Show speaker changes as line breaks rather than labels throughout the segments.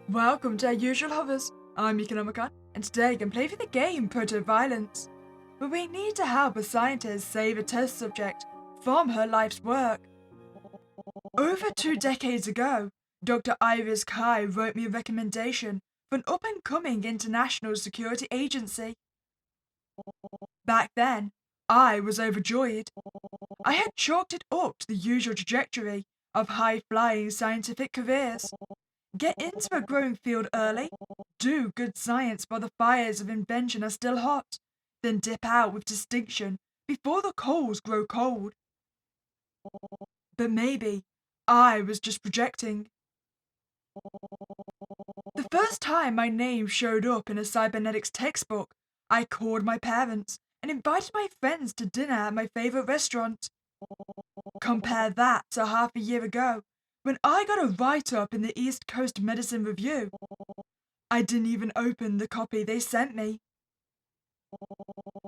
Welcome to our usual hovers. I'm Meeka Nomicon, and today I can play for the game Protoviolence, where we need to help a scientist save a test subject from her life's work. Over 2 decades ago, Dr. Iris Kai wrote me a recommendation for an up-and-coming international security agency. Back then, I was overjoyed. I had chalked it up to the usual trajectory of high-flying scientific careers. Get into a growing field early, do good science while the fires of invention are still hot, then dip out with distinction before the coals grow cold. But maybe I was just projecting. The first time my name showed up in a cybernetics textbook, I called my parents and invited my friends to dinner at my favorite restaurant. Compare that to half a year ago, when I got a write-up in the East Coast Medicine Review. I didn't even open the copy they sent me.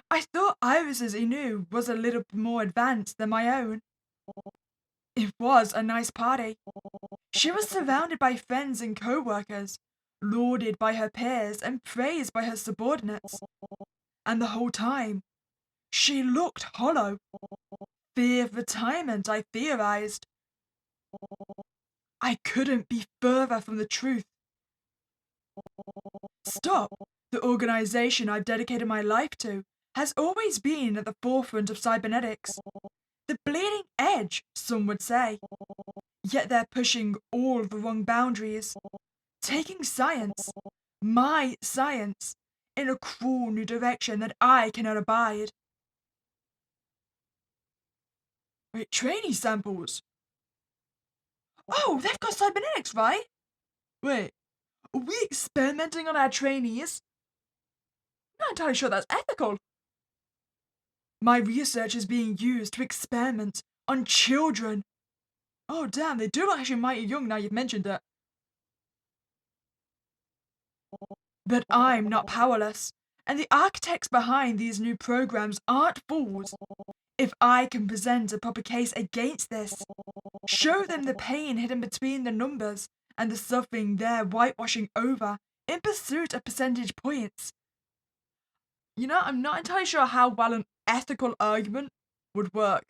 I thought Iris's Inu was a little more advanced than my own. It was a nice party. She was surrounded by friends and co-workers, lauded by her peers and praised by her subordinates. And the whole time, she looked hollow. Fear of retirement, I theorized. I couldn't be further from the truth. Stop, the organization I've dedicated my life to, has always been at the forefront of cybernetics. The bleeding edge, some would say. Yet they're pushing all the wrong boundaries, taking science, my science, in a cruel new direction that I cannot abide. Wait, trainee samples? Oh, they've got cybernetics, right? Wait, are we experimenting on our trainees? I'm not entirely sure that's ethical. My research is being used to experiment on children. Oh damn, they do look actually mighty young now you've mentioned it. But I'm not powerless, and the architects behind these new programs aren't fools. If I can present a proper case against this, show them the pain hidden between the numbers and the suffering they're whitewashing over in pursuit of percentage points. I'm not entirely sure how well an ethical argument would work.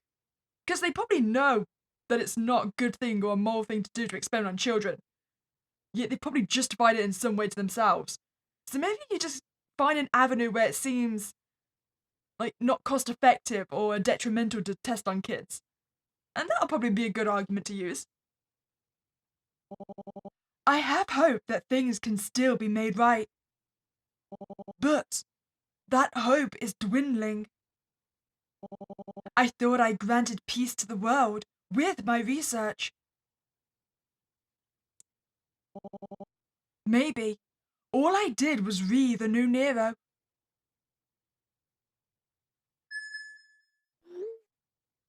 Because they probably know that it's not a good thing or a moral thing to do to experiment on children. Yet they probably justified it in some way to themselves. So maybe you just find an avenue where it seems like not cost effective or detrimental to test on kids. And that'll probably be a good argument to use. I have hope that things can still be made right. But that hope is dwindling. I thought I granted peace to the world with my research. Maybe all I did was read the new Nero.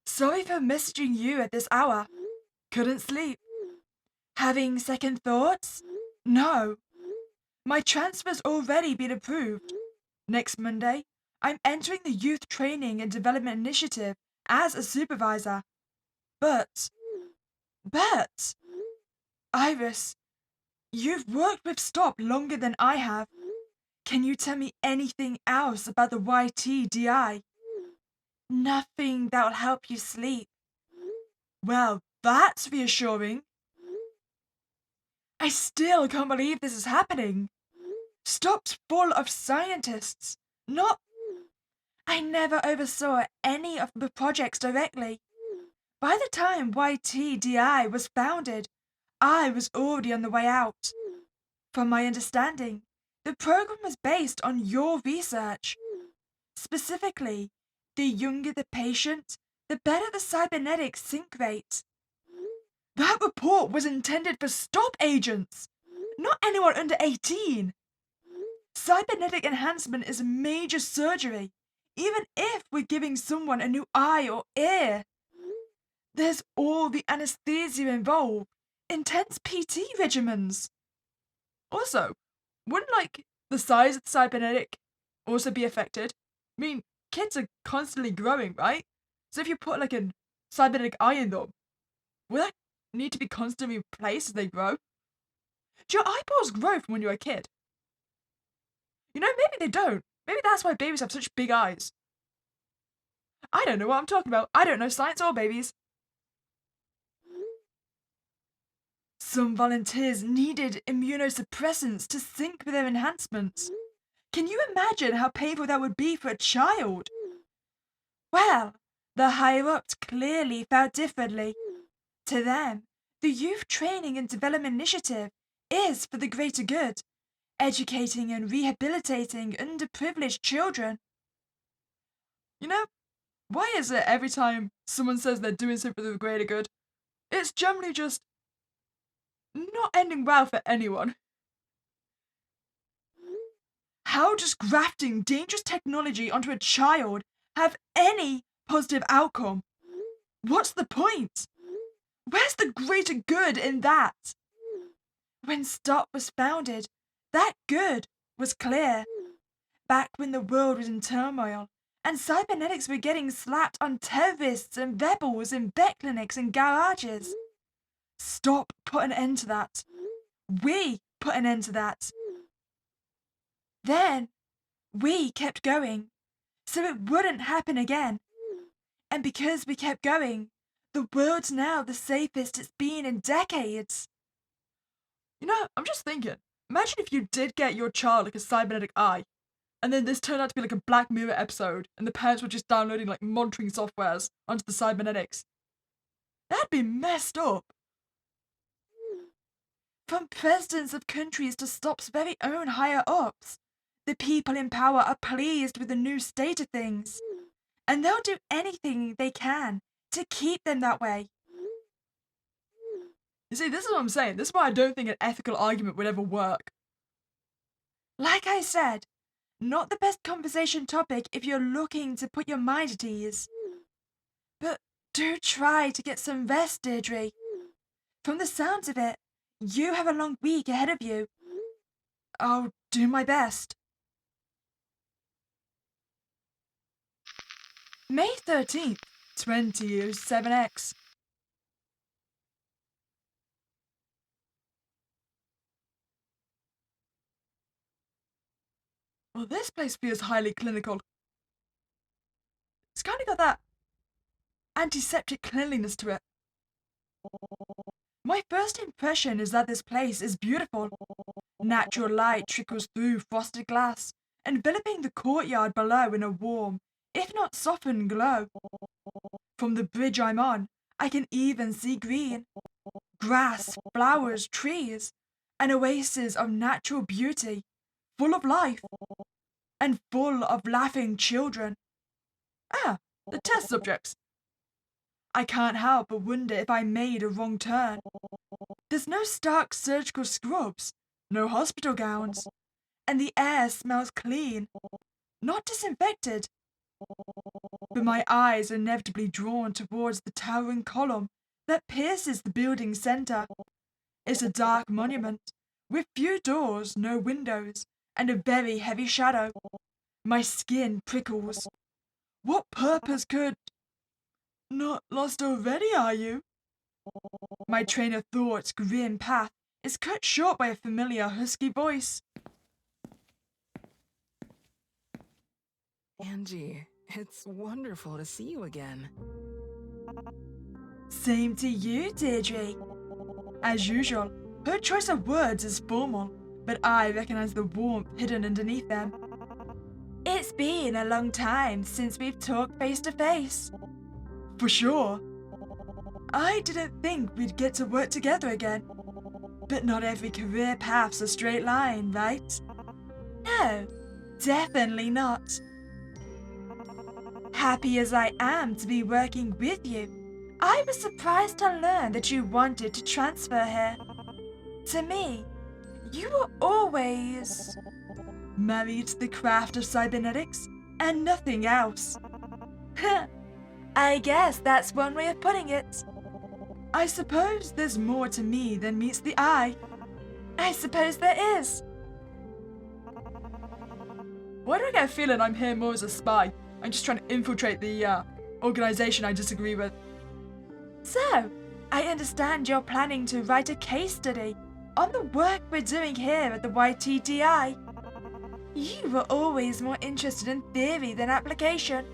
Sorry for messaging you at this hour. Couldn't sleep. Having second thoughts? No. My transfer's already been approved. Next Monday, I'm entering the Youth Training and Development Initiative as a supervisor. But, Iris, you've worked with Stop longer than I have. Can you tell me anything else about the YTDI? Nothing that'll help you sleep. Well, that's reassuring. I still can't believe this is happening. Stop's full of scientists. I never oversaw any of the projects directly. By the time YTDI was founded, I was already on the way out. From my understanding, the program was based on your research. Specifically, the younger the patient, the better the cybernetic sync rate. That report was intended for Stop agents, not anyone under 18. Cybernetic enhancement is a major surgery, even if we're giving someone a new eye or ear. There's all the anesthesia involved, intense PT regimens. Also, wouldn't the size of the cybernetic also be affected? I mean, kids are constantly growing, right? So if you put a cybernetic eye in them, will that need to be constantly replaced as they grow? Do your eyeballs grow from when you were a kid? You know, maybe they don't. Maybe that's why babies have such big eyes. I don't know what I'm talking about. I don't know science or babies. Some volunteers needed immunosuppressants to sync with their enhancements. Can you imagine how painful that would be for a child? Well, the higher-ups clearly felt differently. To them, the Youth Training and Development Initiative is for the greater good, educating and rehabilitating underprivileged children. You know, why is it every time someone says they're doing something for the greater good, it's generally just not ending well for anyone? How does grafting dangerous technology onto a child have any positive outcome? What's the point? Where's the greater good in that? When STOP was founded, that good was clear. Back when the world was in turmoil, and cybernetics were getting slapped on terrorists and rebels in vet clinics and garages. STOP put an end to that. We put an end to that. Then, we kept going, so it wouldn't happen again. And because we kept going, the world's now the safest it's been in decades. You know, I'm just thinking, imagine if you did get your child like a cybernetic eye, and then this turned out to be like a Black Mirror episode, and the parents were just downloading like monitoring softwares onto the cybernetics. That'd be messed up. From presidents of countries to STOP's very own higher-ups, the people in power are pleased with the new state of things, and they'll do anything they can to keep them that way. You see, this is what I'm saying. This is why I don't think an ethical argument would ever work. Like I said, not the best conversation topic if you're looking to put your mind at ease. But do try to get some rest, Deirdre. From the sounds of it, you have a long week ahead of you. I'll do my best. May 13th, 2007X. Well, this place feels highly clinical. It's kind of got that antiseptic cleanliness to it. My first impression is that this place is beautiful. Natural light trickles through frosted glass, enveloping the courtyard below in a warm, if not softened glow. From the bridge I'm on, I can even see green. Grass, flowers, trees, an oasis of natural beauty, full of life, and full of laughing children. Ah, the test subjects. I can't help but wonder if I made a wrong turn. There's no stark surgical scrubs, no hospital gowns, and the air smells clean, not disinfected. But my eyes are inevitably drawn towards the towering column that pierces the building's center. It's a dark monument, with few doors, no windows, and a very heavy shadow. My skin prickles. What purpose could... Not lost already, are you? My train of thought's grim path is cut short by a familiar husky voice.
Angie, it's wonderful to see you again.
Same to you, Deirdre. As usual, her choice of words is formal, but I recognize the warmth hidden underneath them. It's been a long time since we've talked face to face. For sure. I didn't think we'd get to work together again. But not every career path's a straight line, right? No, definitely not. Happy as I am to be working with you, I was surprised to learn that you wanted to transfer here. To me, you were always married to the craft of cybernetics and nothing else. I guess that's one way of putting it. I suppose there's more to me than meets the eye. I suppose there is. Why do I get a feeling I'm here more as a spy? I'm just trying to infiltrate the organization I disagree with. So, I understand you're planning to write a case study. on the work we're doing here at the YTDI. You were always more interested in theory than application.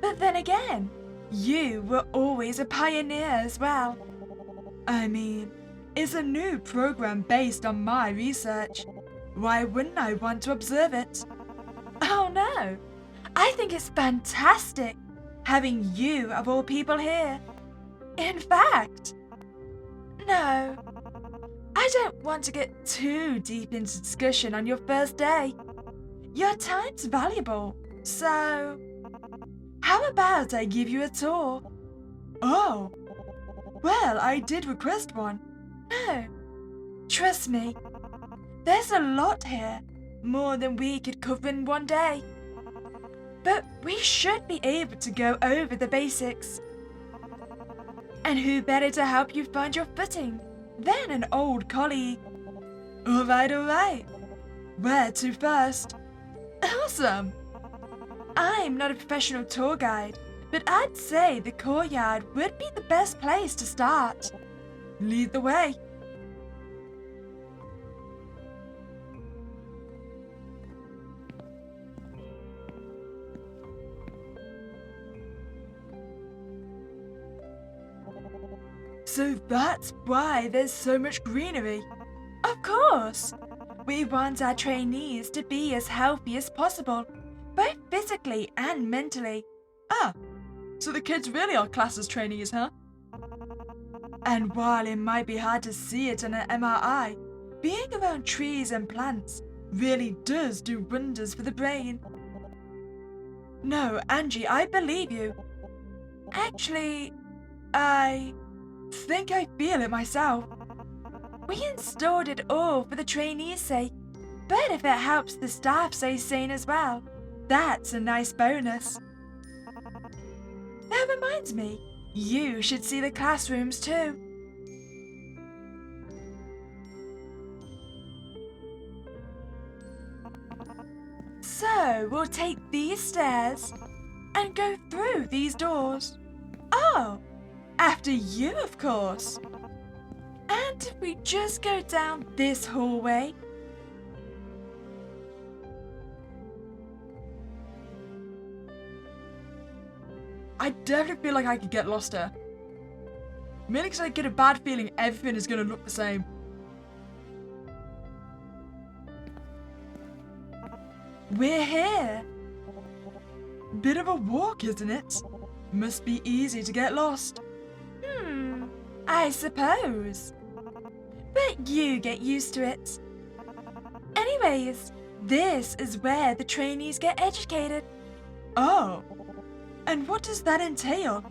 But then again, you were always a pioneer as well. I mean, it's a new program based on my research. Why wouldn't I want to observe it? Oh no, I think it's fantastic having you of all people here. In fact, no, I don't want to get too deep into discussion on your first day. Your time's valuable, so how about I give you a tour? Oh, well, I did request one. No, trust me, there's a lot here, more than we could cover in one day. But we should be able to go over the basics. And who better to help you find your footing than an old colleague? All right. Where to first? Awesome! I'm not a professional tour guide, but I'd say the courtyard would be the best place to start. Lead the way. So that's why there's so much greenery. Of course! We want our trainees to be as healthy as possible, both physically and mentally. Ah, so the kids really are classed as trainees, huh? And while it might be hard to see it on an MRI, being around trees and plants really does do wonders for the brain. No, Angie, I believe you. Actually, I think I feel it myself. We installed it all for the trainees' sake, but if it helps the staff stay sane as well, that's a nice bonus. That reminds me, you should see the classrooms too. So we'll take these stairs and go through these doors. Oh, after you, of course. And if we just go down this hallway, I definitely feel like I could get lost here. Mainly because I get a bad feeling everything is going to look the same. We're here. Bit of a walk, isn't it? Must be easy to get lost. I suppose. But you get used to it. Anyways, this is where the trainees get educated. Oh, and what does that entail?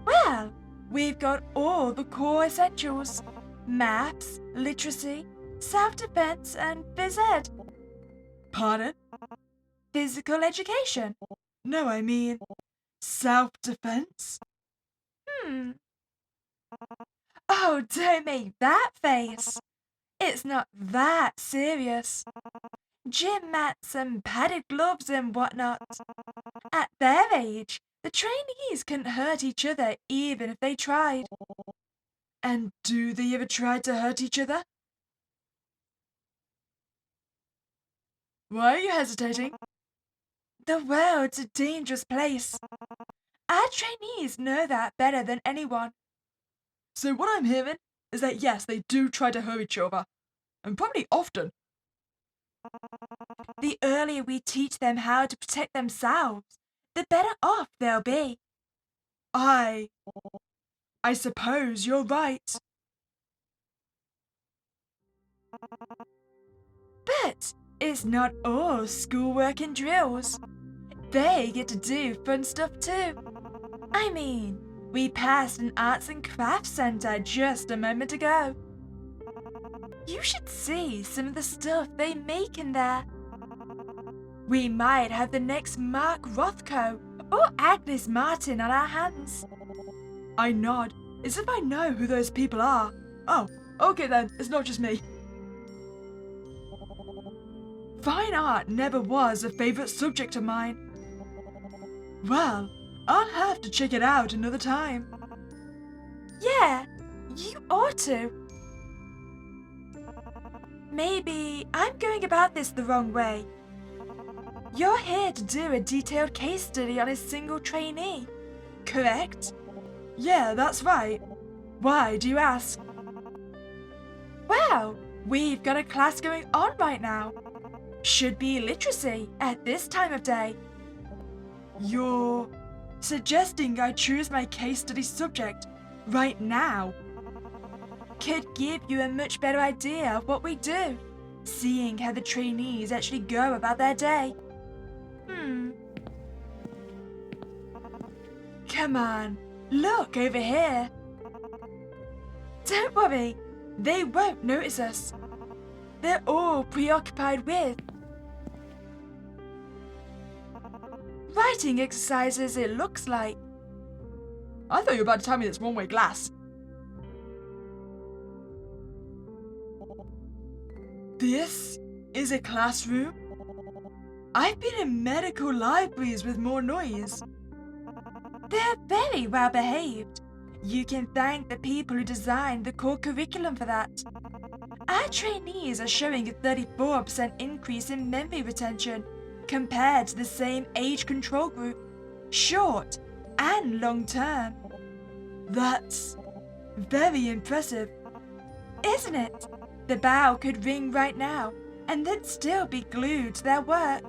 Well, we've got all the core essentials. Maths, literacy, self-defense, and phys ed. Pardon? Physical education. No, I mean self-defense. Oh, don't make that face. It's not that serious. Gym mats and padded gloves and whatnot. At their age, the trainees couldn't hurt each other even if they tried. And do they ever try to hurt each other? Why are you hesitating? The world's a dangerous place. Our trainees know that better than anyone. So what I'm hearing is that yes, they do try to hurt each other. And probably often. The earlier we teach them how to protect themselves, the better off they'll be. I suppose you're right. But it's not all schoolwork and drills. They get to do fun stuff too. I mean, we passed an arts and crafts center just a moment ago. You should see some of the stuff they make in there. We might have the next Mark Rothko or Agnes Martin on our hands. I nod, as if I know who those people are. Oh, okay then, it's not just me. Fine art never was a favorite subject of mine. Well, I'll have to check it out another time. Yeah, you ought to. maybe I'm going about this the wrong way. You're here to do a detailed case study on a single trainee, correct? Yeah, that's right. Why, do you ask? Well, we've got a class going on right now. Should be literacy at this time of day. You're suggesting I choose my case study subject right now? Could give you a much better idea of what we do, seeing how the trainees actually go about their day. Come on, look over here. Don't worry, they won't notice us. They're all preoccupied with writing exercises, it looks like. I thought you were about to tell me it's one-way glass. This is a classroom? I've been in medical libraries with more noise. They're very well behaved. You can thank the people who designed the core curriculum for that. Our trainees are showing a 34% increase in memory retention compared to the same age control group, short and long term. That's very impressive, isn't it? The bell could ring right now and they'd still be glued to their work.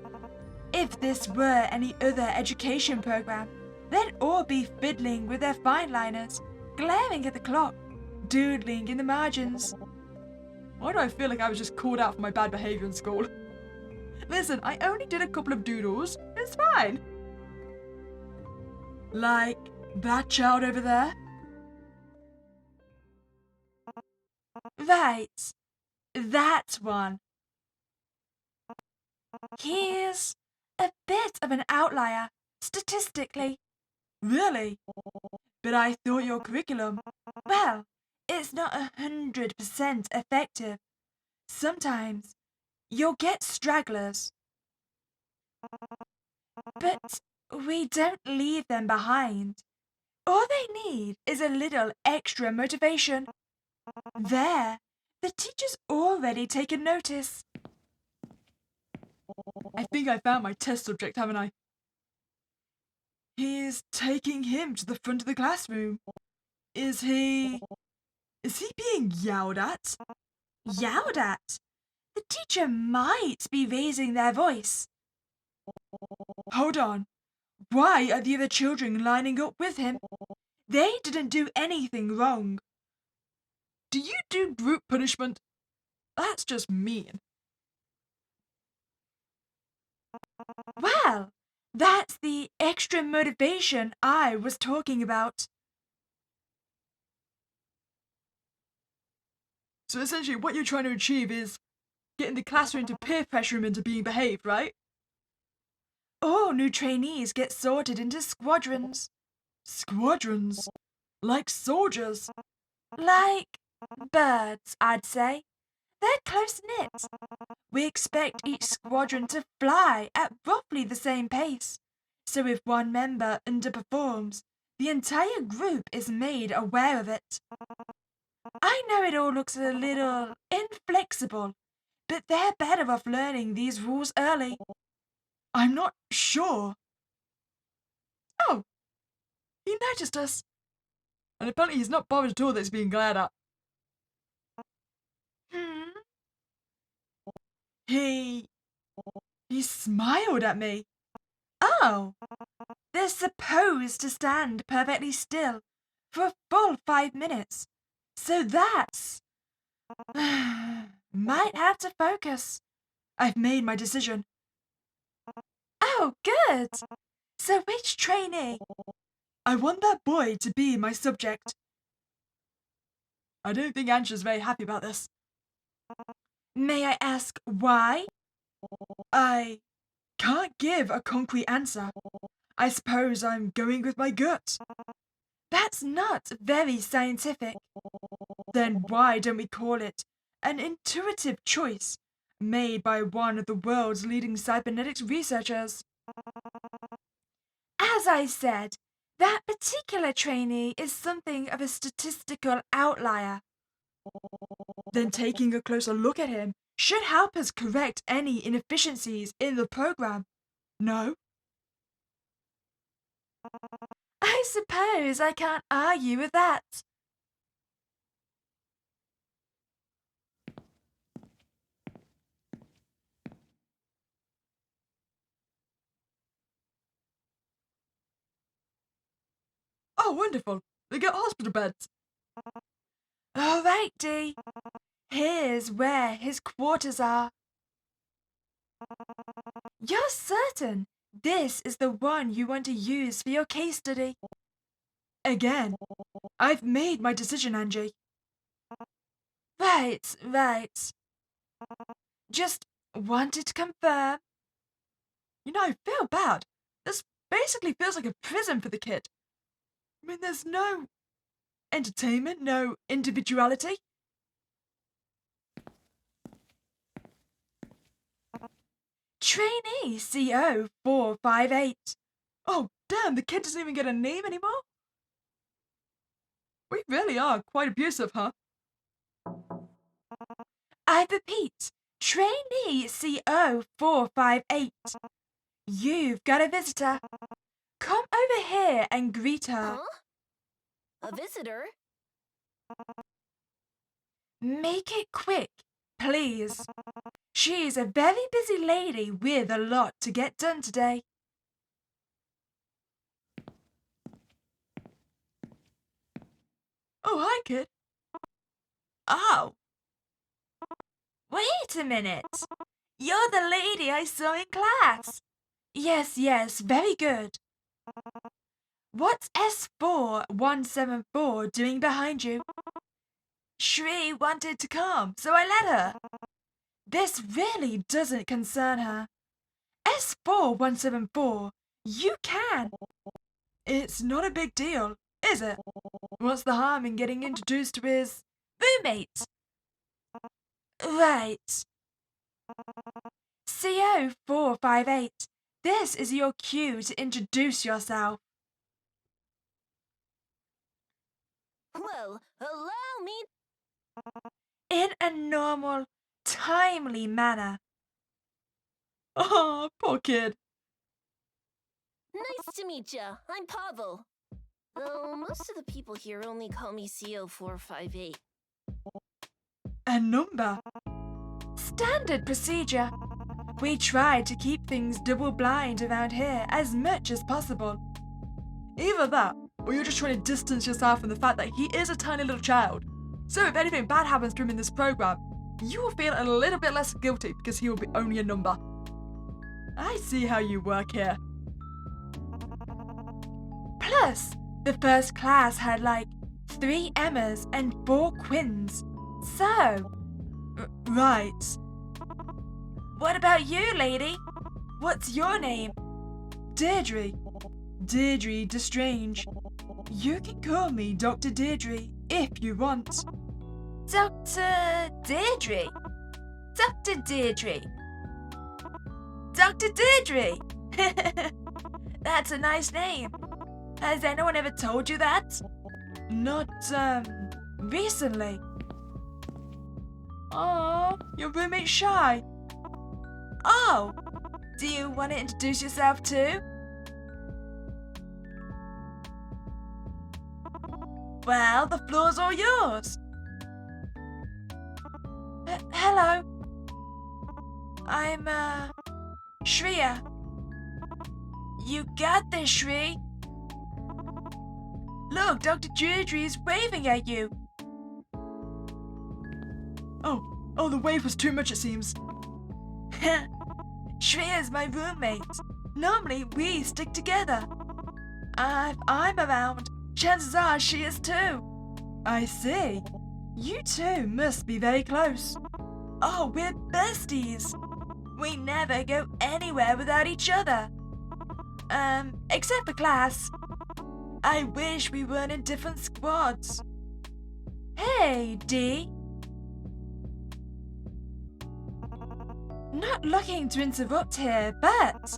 If this were any other education program, they'd all be fiddling with their fine liners, glaring at the clock, doodling in the margins. Why do I feel like I was just called out for my bad behaviour in school? Listen, I only did a couple of doodles. It's fine. Like that child over there? Right. That one. He's a bit of an outlier, statistically. Really? But I thought your curriculum, well, it's not 100% effective. Sometimes you'll get stragglers. But we don't leave them behind. All they need is a little extra motivation. There, the teacher's already taken notice. I think I found my test subject, haven't I? He's taking him to the front of the classroom. Is he being yelled at? Yelled at? The teacher might be raising their voice. Hold on. Why are the other children lining up with him? They didn't do anything wrong. Do you do group punishment? That's just mean. Well, that's the extra motivation I was talking about. So essentially what you're trying to achieve is getting the classroom to peer pressure him into being behaved, right? All new trainees get sorted into squadrons. Squadrons? Like soldiers? Like birds, I'd say. They're close-knit. We expect each squadron to fly at roughly the same pace. So if one member underperforms, the entire group is made aware of it. I know it all looks a little inflexible, but they're better off learning these rules early. I'm not sure. Oh, he noticed us. And apparently he's not bothered at all that he's being glared at. He smiled at me. Oh, they're supposed to stand perfectly still for a full 5 minutes. So that's... might have to focus. I've made my decision. Oh, good. So which trainee? I want that boy to be my subject. I don't think Ansha's very happy about this. May I ask why? I can't give a concrete answer. I suppose I'm going with my gut. That's not very scientific. Then why don't we call it an intuitive choice made by one of the world's leading cybernetics researchers? As I said, that particular trainee is something of a statistical outlier. Then taking a closer look at him, should help us correct any inefficiencies in the program. No? I suppose I can't argue with that. Oh, wonderful. They get hospital beds. All right, Dee. Here's where his quarters are. You're certain this is the one you want to use for your case study? Again, I've made my decision, Angie. Right. Just wanted to confirm. You know, I feel bad. This basically feels like a prison for the kid. I mean, there's no entertainment, no individuality. Trainee CO 458. Oh, damn, the kid doesn't even get a name anymore? We really are quite abusive, huh? I repeat, Trainee CO 458. You've got a visitor. Come over here and greet her.
Huh? A visitor?
Make it quick, please. She's a very busy lady with a lot to get done today. Oh, hi, kid. Oh. Wait a minute. You're the lady I saw in class. Yes, very good. What's S4174 doing behind you? Shri wanted to come, so I let her. This really doesn't concern her. S4174, you can. It's not a big deal, is it? What's the harm in getting introduced to his roommate? Right. CO 458, this is your cue to introduce yourself.
Well, allow me.
In a normal, timely manner. Oh, poor kid.
Nice to meet ya. I'm Pavel. Though most of the people here only call me CO458.
A number. Standard procedure. We try to keep things double-blind around here as much as possible. Either that, or you're just trying to distance yourself from the fact that he is a tiny little child. So if anything bad happens to him in this program, you will feel a little bit less guilty because he will be only a number. I see how you work here. Plus, the first class had like 3 Emmas and 4 Quins. So... right. What about you, lady? What's your name? Deirdre. Deirdre Destrange. You can call me Dr. Deirdre if you want. Dr. Deirdre? Dr. Deirdre? Dr. Deirdre! That's a nice name. Has anyone ever told you that? Not, recently. Oh, your roommate's shy. Oh, do you want to introduce yourself too? Well, the floor's all yours. Hello. I'm, Shreya. You got this, Shri. Look, Dr. Deirdre is waving at you. Oh, the wave was too much, it seems. Shreya's my roommate. Normally, we stick together. If I'm around, chances are she is too. I see. You two must be very close. Oh, we're besties. We never go anywhere without each other. Except for class. I wish we weren't in different squads. Hey, Dee. Not looking to interrupt here, but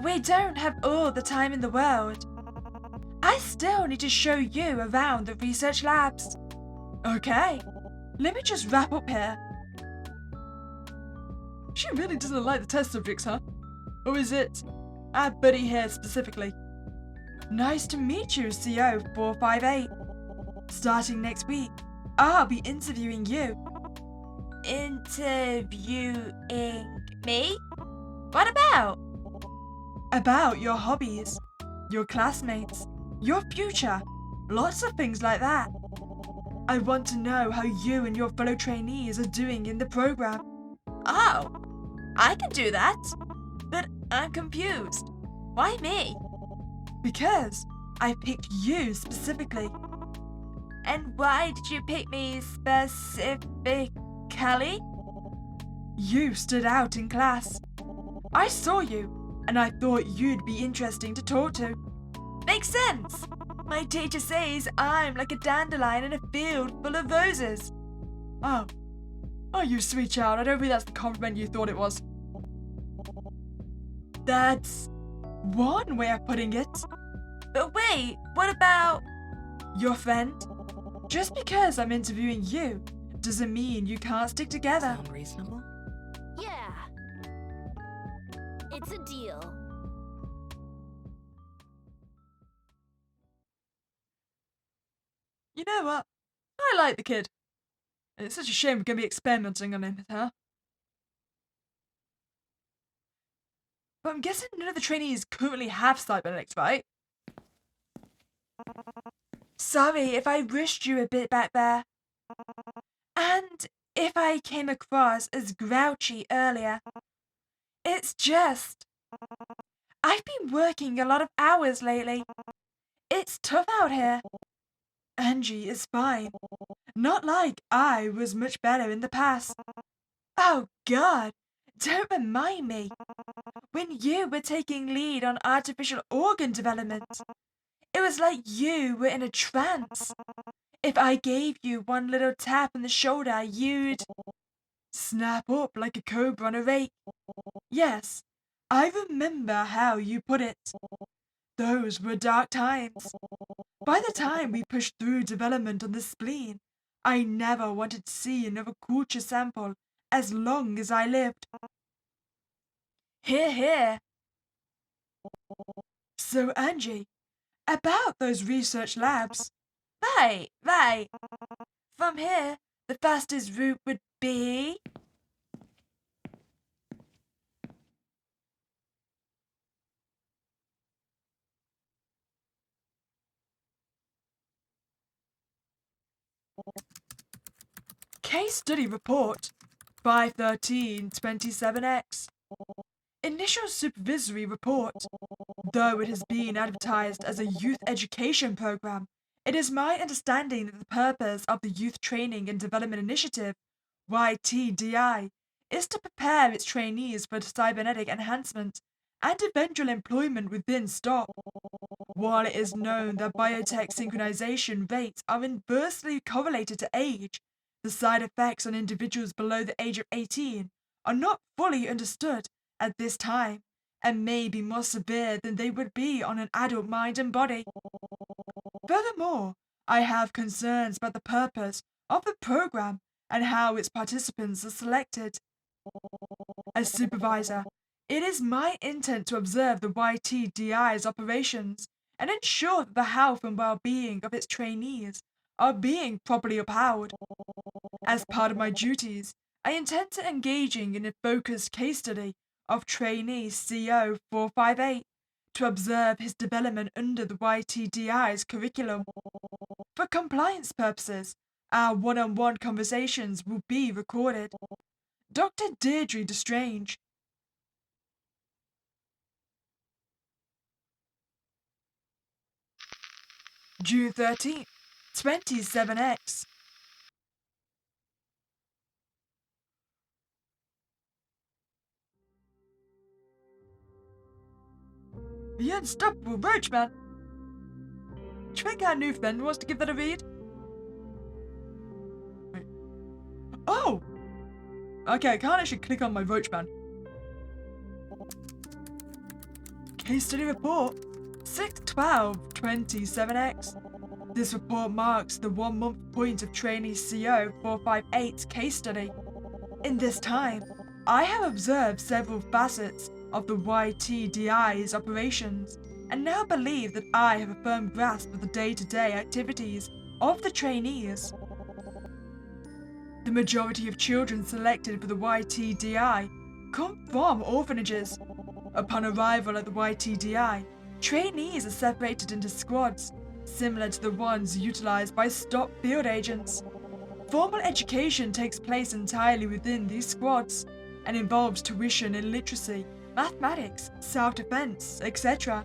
we don't have all the time in the world. I still need to show you around the research labs. Okay, let me just wrap up here. She really doesn't like the test subjects, huh? Or is it our buddy here specifically? Nice to meet you, CO 458. Starting next week, I'll be interviewing you. Interviewing me? What about? About your hobbies, your classmates, your future, lots of things like that. I want to know how you and your fellow trainees are doing in the program. Oh, I can do that. But I'm confused. Why me? Because I picked you specifically. And why did you pick me specifically? You stood out in class. I saw you, and I thought you'd be interesting to talk to. Makes sense. My teacher says I'm like a dandelion in a field full of roses. Oh, you sweet child. I don't think that's the compliment you thought it was. That's one way of putting it. But wait, what about your friend? Just because I'm interviewing you doesn't mean you can't stick together.
Sound reasonable?
Yeah. It's a deal.
You know what? I like the kid. And it's such a shame we're going to be experimenting on him, huh? But I'm guessing none of the trainees currently have cybernetics, right? Sorry if I rushed you a bit back there. And if I came across as grouchy earlier. It's just, I've been working a lot of hours lately. It's tough out here. Angie is fine. Not like I was much better in the past. Oh God, don't remind me. When you were taking lead on artificial organ development, it was like you were in a trance. If I gave you one little tap on the shoulder, you'd snap up like a cobra on a rake. Yes, I remember how you put it. Those were dark times. By the time we pushed through development on the spleen, I never wanted to see another culture sample as long as I lived. Hear, hear. So, Angie, about those research labs. Right. From here, the fastest route would be... Case Study Report 51327X. Initial Supervisory Report. Though it has been advertised as a youth education program, it is my understanding that the purpose of the Youth Training and Development Initiative, YTDI, is to prepare its trainees for cybernetic enhancement and eventual employment within STOP. While it is known that biotech synchronization rates are inversely correlated to age, the side effects on individuals below the age of 18 are not fully understood at this time and may be more severe than they would be on an adult mind and body. Furthermore, I have concerns about the purpose of the program and how its participants are selected. As supervisor, it is my intent to observe the YTDI's operations and ensure that the health and well-being of its trainees are being properly upheld. As part of my duties, I intend to engaging in a focused case study of trainee CO 458 to observe his development under the YTDI's curriculum. For compliance purposes, our one-on-one conversations will be recorded. Dr. Deirdre Destrange. June 13th, 27X. The Unstoppable Roachman. Do you think our new friend wants to give that a read? Wait. Oh! Okay, I can't actually click on my Roachman. Case Study Report 6/12/27X. This report marks the 1 month point of trainee CO 458's case study. In this time, I have observed several facets of the YTDI's operations, and now believe that I have a firm grasp of the day-to-day activities of the trainees. The majority of children selected for the YTDI come from orphanages. Upon arrival at the YTDI, trainees are separated into squads, similar to the ones utilized by STOP field agents. Formal education takes place entirely within these squads and involves tuition in literacy, mathematics, self-defense, etc.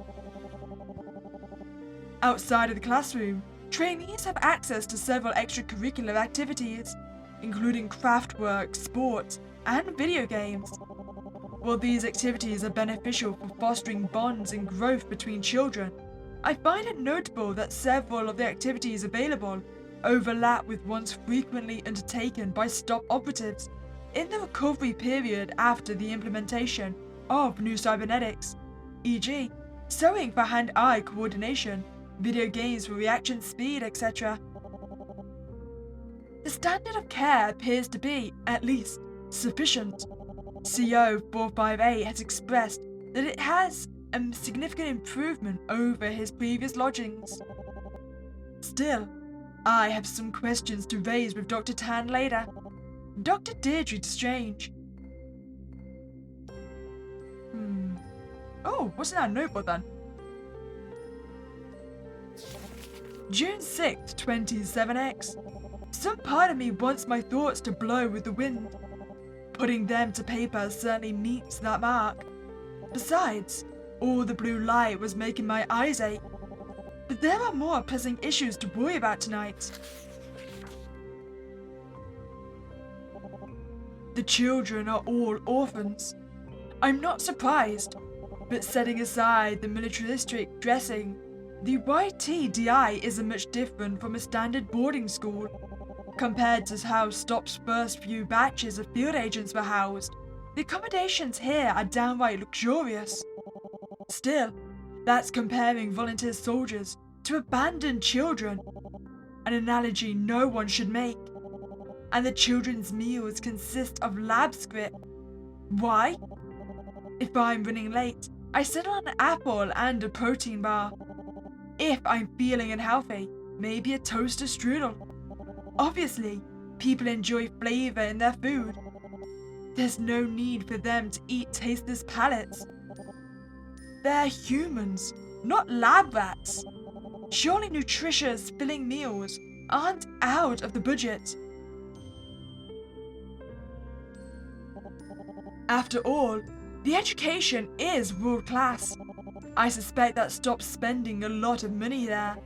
Outside of the classroom, trainees have access to several extracurricular activities, including craft work, sports, and video games. While these activities are beneficial for fostering bonds and growth between children, I find it notable that several of the activities available overlap with ones frequently undertaken by STOP operatives in the recovery period after the implementation of new cybernetics, e.g., sewing for hand-eye coordination, video games for reaction speed, etc. The standard of care appears to be, at least, sufficient. CO 458 has expressed that it has a significant improvement over his previous lodgings. Still, I have some questions to raise with Dr. Tan later. Dr. Deirdre Strange. Oh, what's in that notebook then? June 6th, 27X. Some part of me wants my thoughts to blow with the wind. Putting them to paper certainly meets that mark. Besides, all the blue light was making my eyes ache. But there are more pressing issues to worry about tonight. The children are all orphans. I'm not surprised, but setting aside the militaristic dressing, the YTDI isn't much different from a standard boarding school. Compared to how STOP's first few batches of field agents were housed, the accommodations here are downright luxurious. Still, that's comparing volunteer soldiers to abandoned children, an analogy no one should make. And the children's meals consist of lab script. Why? If I'm running late, I settle on an apple and a protein bar. If I'm feeling unhealthy, maybe a toaster strudel. Obviously, people enjoy flavor in their food. There's no need for them to eat tasteless pellets. They're humans, not lab rats. Surely nutritious, filling meals aren't out of the budget. After all, the education is world class. I suspect that STOP's spending a lot of money there.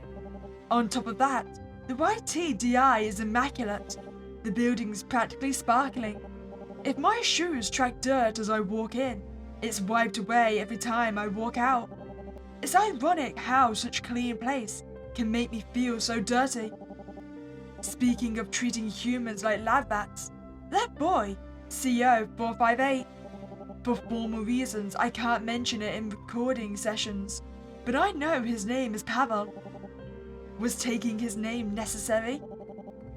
On top of that, the YTDI is immaculate. The building's practically sparkling. If my shoes track dirt as I walk in, it's wiped away every time I walk out. It's ironic how such a clean place can make me feel so dirty. Speaking of treating humans like lab rats, that boy, CO 458, for formal reasons I can't mention it in recording sessions, but I know his name is Pavel. Was taking his name necessary?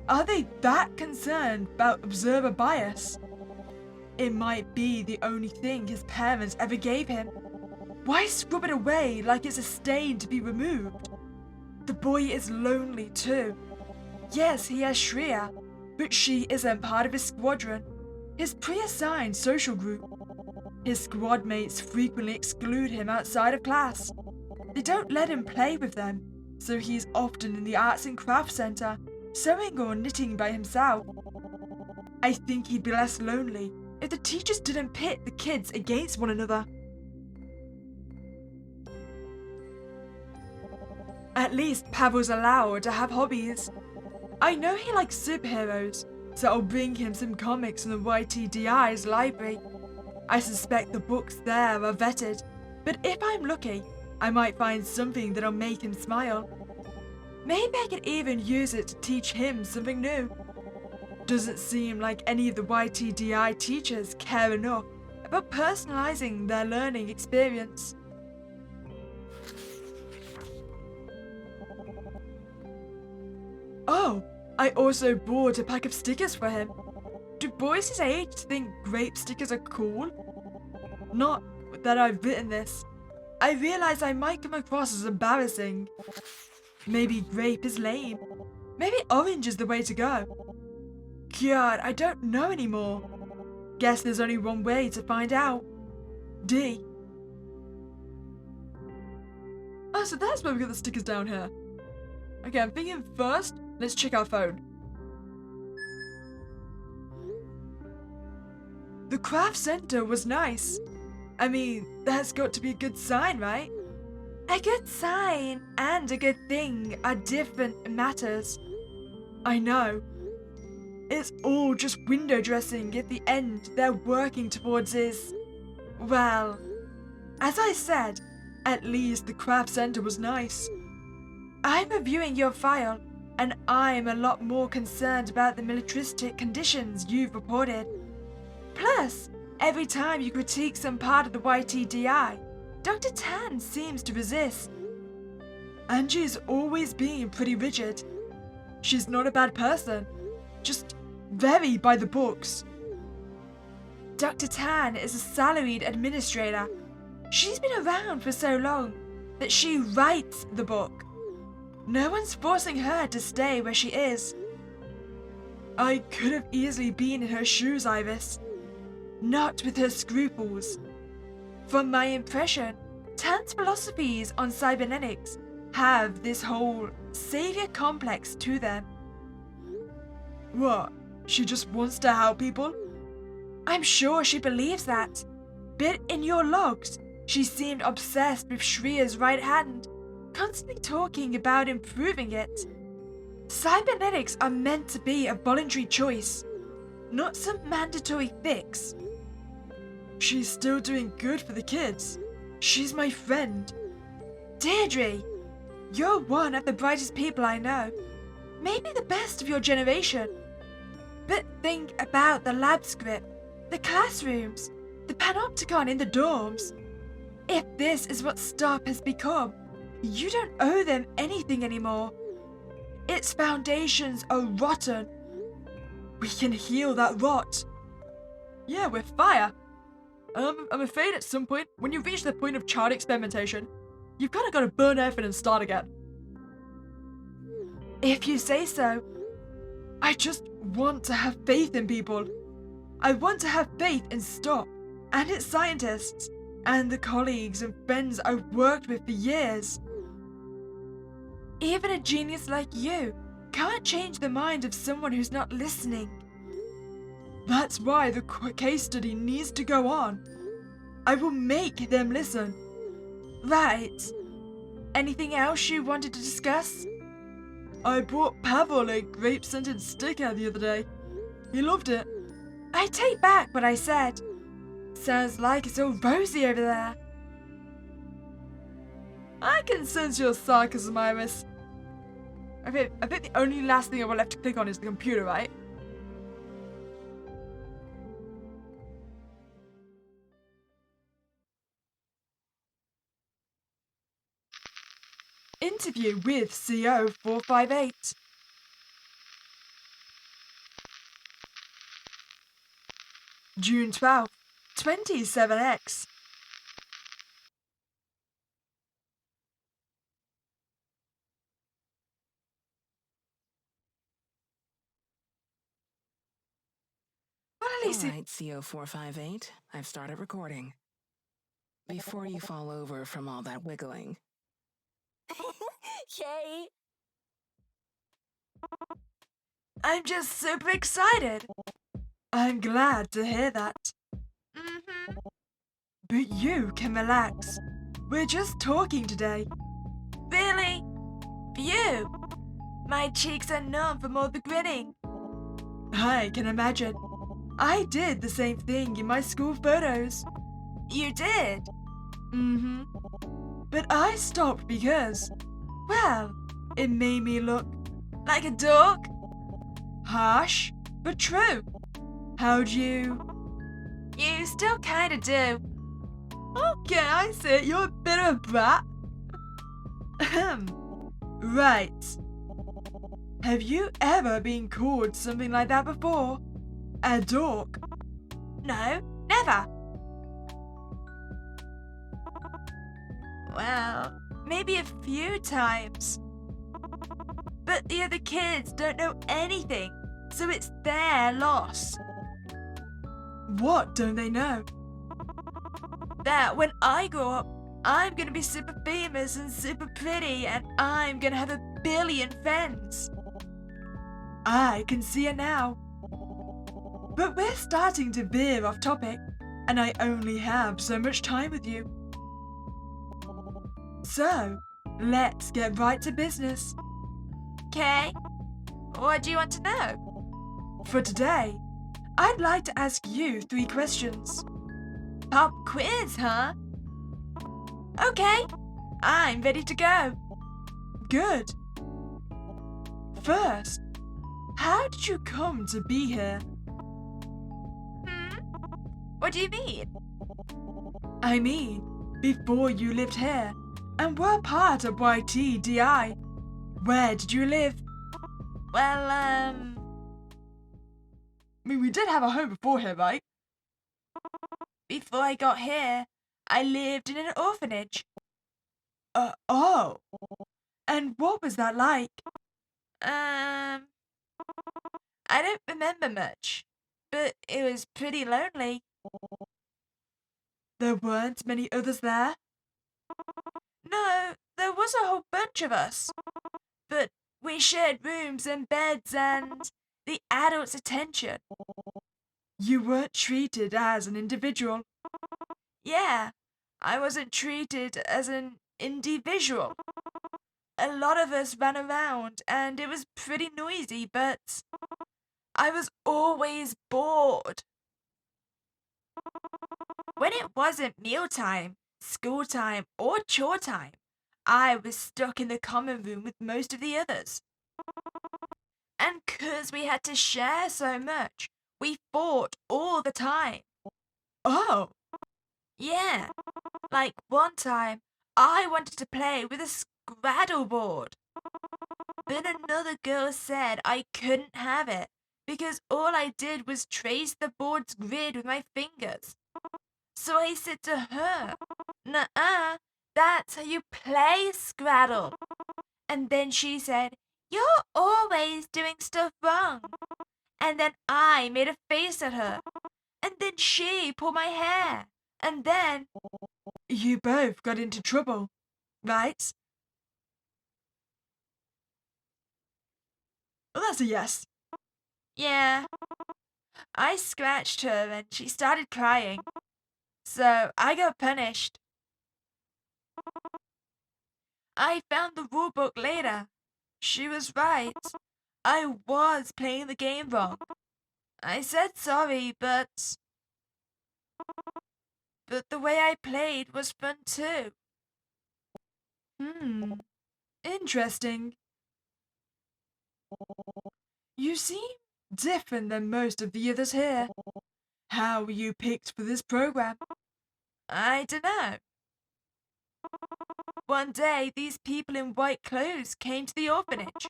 Are they that concerned about observer bias? It might be the only thing his parents ever gave him. Why scrub it away like it's a stain to be removed? The boy is lonely too. Yes, he has Shreya, but she isn't part of his squadron, his pre-assigned social group. His squad mates frequently exclude him outside of class. They don't let him play with them, so he's often in the Arts and Crafts Centre, sewing or knitting by himself. I think he'd be less lonely if the teachers didn't pit the kids against one another. At least Pavel's allowed to have hobbies. I know he likes superheroes, so I'll bring him some comics from the YTDI's library. I suspect the books there are vetted, but if I'm lucky, I might find something that'll make him smile. Maybe I could even use it to teach him something new. Doesn't seem like any of the YTDI teachers care enough about personalizing their learning experience. Oh, I also bought a pack of stickers for him. Do boys his age think grape stickers are cool? Not that I've written this. I realize I might come across as embarrassing. Maybe grape is lame. Maybe orange is the way to go. God, I don't know anymore. Guess there's only one way to find out. D. Oh, so that's where we got the stickers down here. Okay, I'm thinking first, let's check our phone. The craft center was nice. I mean, that's got to be a good sign, right? A good sign and a good thing are different matters. I know. It's all just window dressing if the end they're working towards is... Well, as I said, at least the craft center was nice. I'm reviewing your file, and I'm a lot more concerned about the militaristic conditions you've reported. Plus, every time you critique some part of the YTDI, Dr. Tan seems to resist. Angie's always been pretty rigid. She's not a bad person, just very by the books. Dr. Tan is a salaried administrator. She's been around for so long that she writes the book. No one's forcing her to stay where she is. I could have easily been in her shoes, Iris. Not with her scruples. From my impression, Tan's philosophies on cybernetics have this whole savior complex to them. What? She just wants to help people? I'm sure she believes that. But in your logs, she seemed obsessed with Shriya's right hand, constantly talking about improving it. Cybernetics are meant to be a voluntary choice, not some mandatory fix. She's still doing good for the kids. She's my friend. Deirdre, you're one of the brightest people I know. Maybe the best of your generation. But think about the lab script, the classrooms, the panopticon in the dorms. If this is what STOP has become, you don't owe them anything anymore. Its foundations are rotten. We can heal that rot. Yeah, with fire. I'm afraid at some point, when you reach the point of child experimentation, you've kind of got to burn everything and start again. If you say so. I just want to have faith in people. I want to have faith in STOP, and its scientists, and the colleagues and friends I've worked with for years. Even a genius like you can't change the mind of someone who's not listening. That's why the case study needs to go on. I will make them listen. Right. Anything else you wanted to discuss? I brought Pavel a grape-scented sticker the other day. He loved it. I take back what I said. Sounds like it's all rosy over there. I can sense your sarcasm, Iris. I think the only last thing I will have to click on is the computer, right? Interview with CO 458. June 12th, 27X. Well, at least
Alright, CO458, I've started recording. Before you fall over from all that wiggling.
Yay!
I'm just super excited. I'm glad to hear that. But you can relax. We're just talking today. Really? You? My cheeks are numb from all the grinning. I can imagine. I did the same thing in my school photos. You did? But I stopped because, well, it made me look like a dog. Harsh, but true. How'd you? You still kinda do. Okay, I see it. You're a bit of a brat. Right. Have you ever been called something like that before? A dork? No, never. Well, maybe a few times. But the other kids don't know anything, so it's their loss. What don't they know? That when I grow up, I'm gonna be super famous and super pretty, and I'm gonna have 1 billion friends. I can see it now. But we're starting to veer off topic, and I only have so much time with you. So, let's get right to business. Okay, what do you want to know? For today, I'd like to ask you 3 questions. Pop quiz, huh? Okay, I'm ready to go. Good. First, how did you come to be here? What do you mean? I mean, before you lived here and were part of YTDI, where did you live? Well, we did have a home before here, right? Before I got here, I lived in an orphanage. Oh. And what was that like? I don't remember much, but it was pretty lonely. There weren't many others there? No, there was a whole bunch of us. But we shared rooms and beds and the adults' attention. You weren't treated as an individual. Yeah, I wasn't treated as an individual. A lot of us ran around and it was pretty noisy, but I was always bored. When it wasn't mealtime, school time, or chore time, I was stuck in the common room with most of the others. And 'cause we had to share so much, we fought all the time. Oh! Yeah, like one time, I wanted to play with a straddle board. But another girl said I couldn't have it because all I did was trace the board's grid with my fingers. So I said to her, "Nuh-uh, that's how you play Scraddle." And then she said, "You're always doing stuff wrong." And then I made a face at her. And then she pulled my hair. And then... You both got into trouble, right? Well, that's a yes. Yeah. I scratched her and she started crying. So I got punished. I found the rule book later. She was right. I was playing the game wrong. I said sorry, but the way I played was fun too. Interesting. You seem different than most of the others here. How were you picked for this program? I dunno. One day, these people in white clothes came to the orphanage.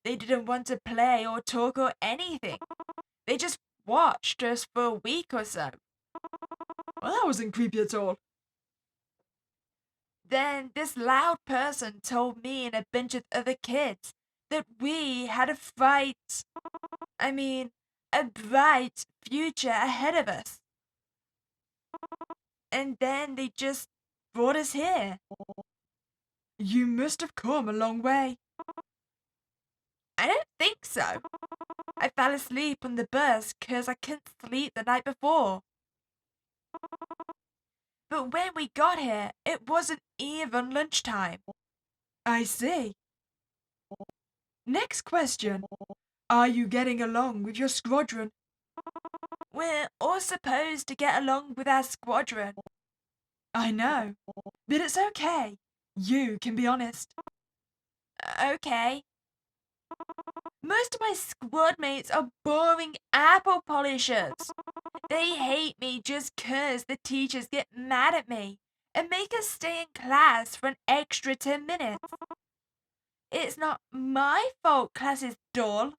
They didn't want to play or talk or anything. They just watched us for a week or so. Well, that wasn't creepy at all. Then this loud person told me and a bunch of other kids that we had a bright future ahead of us. And then they just brought us here. You must have come a long way. I don't think so. I fell asleep on the bus 'cause I couldn't sleep the night before. But when we got here, it wasn't even lunchtime. I see. Next question. Are you getting along with your squadron? We're all supposed to get along with our squadron. I know, but it's okay. You can be honest. Okay. Most of my squad mates are boring apple polishers. They hate me just 'cause the teachers get mad at me and make us stay in class for an extra 10 minutes. It's not my fault class is dull.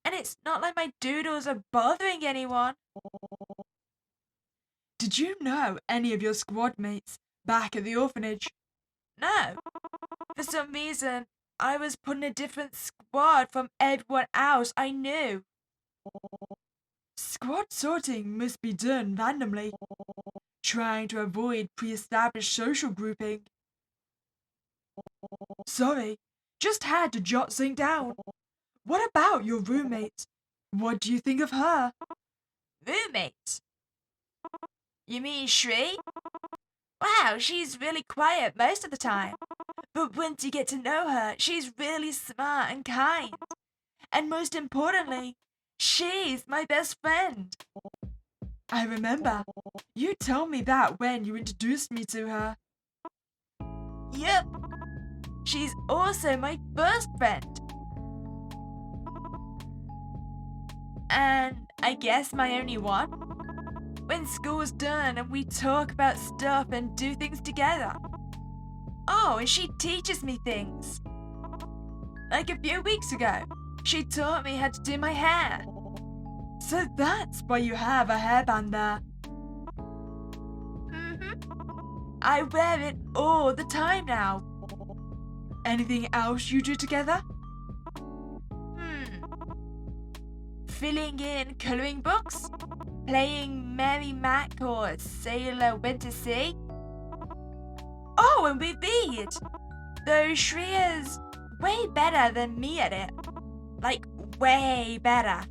And it's not like my doodles are bothering anyone. Did you know any of your squad mates back at the orphanage? No. For some reason, I was put in a different squad from everyone else I knew. Squad sorting must be done randomly, trying to avoid pre-established social grouping. Sorry, just had to jot something down. What about your roommate? What do you think of her? Roommate? You mean Shri? Wow, she's really quiet most of the time. But once you get to know her, she's really smart and kind. And most importantly, she's my best friend. I remember. You told me that when you introduced me to her. Yep. She's also my first friend. And I guess my only one. When school's done and we talk about stuff and do things together. Oh, and she teaches me things. Like a few weeks ago, she taught me how to do my hair. So that's why you have a hairband there. I wear it all the time now. Anything else you do together? Filling in coloring books? Playing Mary Mac or Sailor Went to Sea? Oh, and we read! Though Shreya's way better than me at it. Like, way better.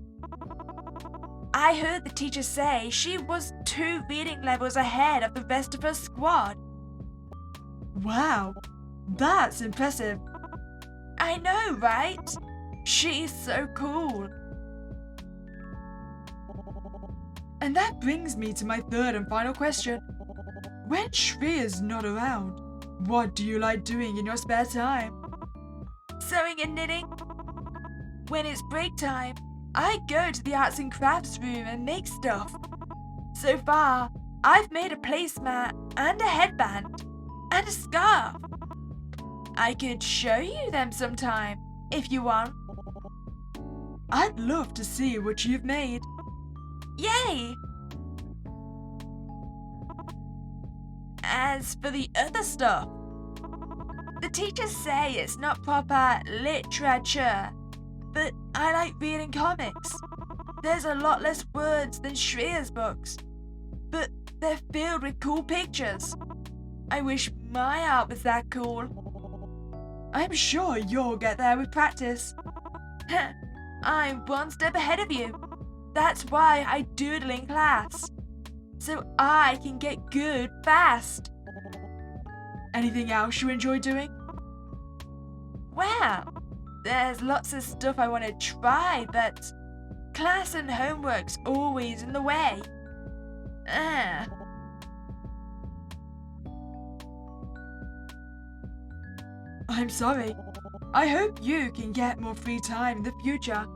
I heard the teacher say she was 2 reading levels ahead of the rest of her squad. Wow, that's impressive. I know, right? She's so cool. And that brings me to my third and final question. When Shreya's not around, what do you like doing in your spare time? Sewing and knitting. When it's break time, I go to the arts and crafts room and make stuff. So far, I've made a placemat and a headband and a scarf. I could show you them sometime, if you want. I'd love to see what you've made. Yay! As for the other stuff, the teachers say it's not proper literature, but I like reading comics. There's a lot less words than Shreya's books, but they're filled with cool pictures. I wish my art was that cool. I'm sure you'll get there with practice. I'm one step ahead of you. That's why I doodle in class, so I can get good fast. Anything else you enjoy doing? Well, there's lots of stuff I want to try, but class and homework's always in the way. I'm sorry. I hope you can get more free time in the future.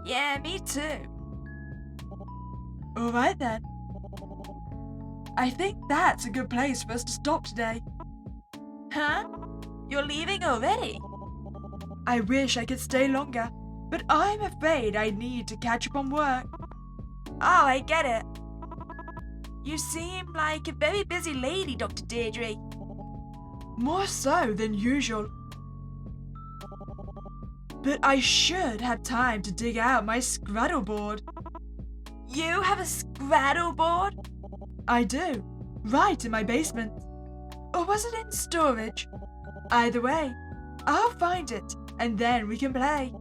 Yeah, me too. Alright then. I think that's a good place for us to stop today. Huh? You're leaving already? I wish I could stay longer, but I'm afraid I need to catch up on work. Oh, I get it. You seem like a very busy lady, Dr. Deirdre. More so than usual. But I should have time to dig out my scraddle board. You have a scraddle board? I do, right in my basement. Or was it in storage? Either way, I'll find it and then we can play.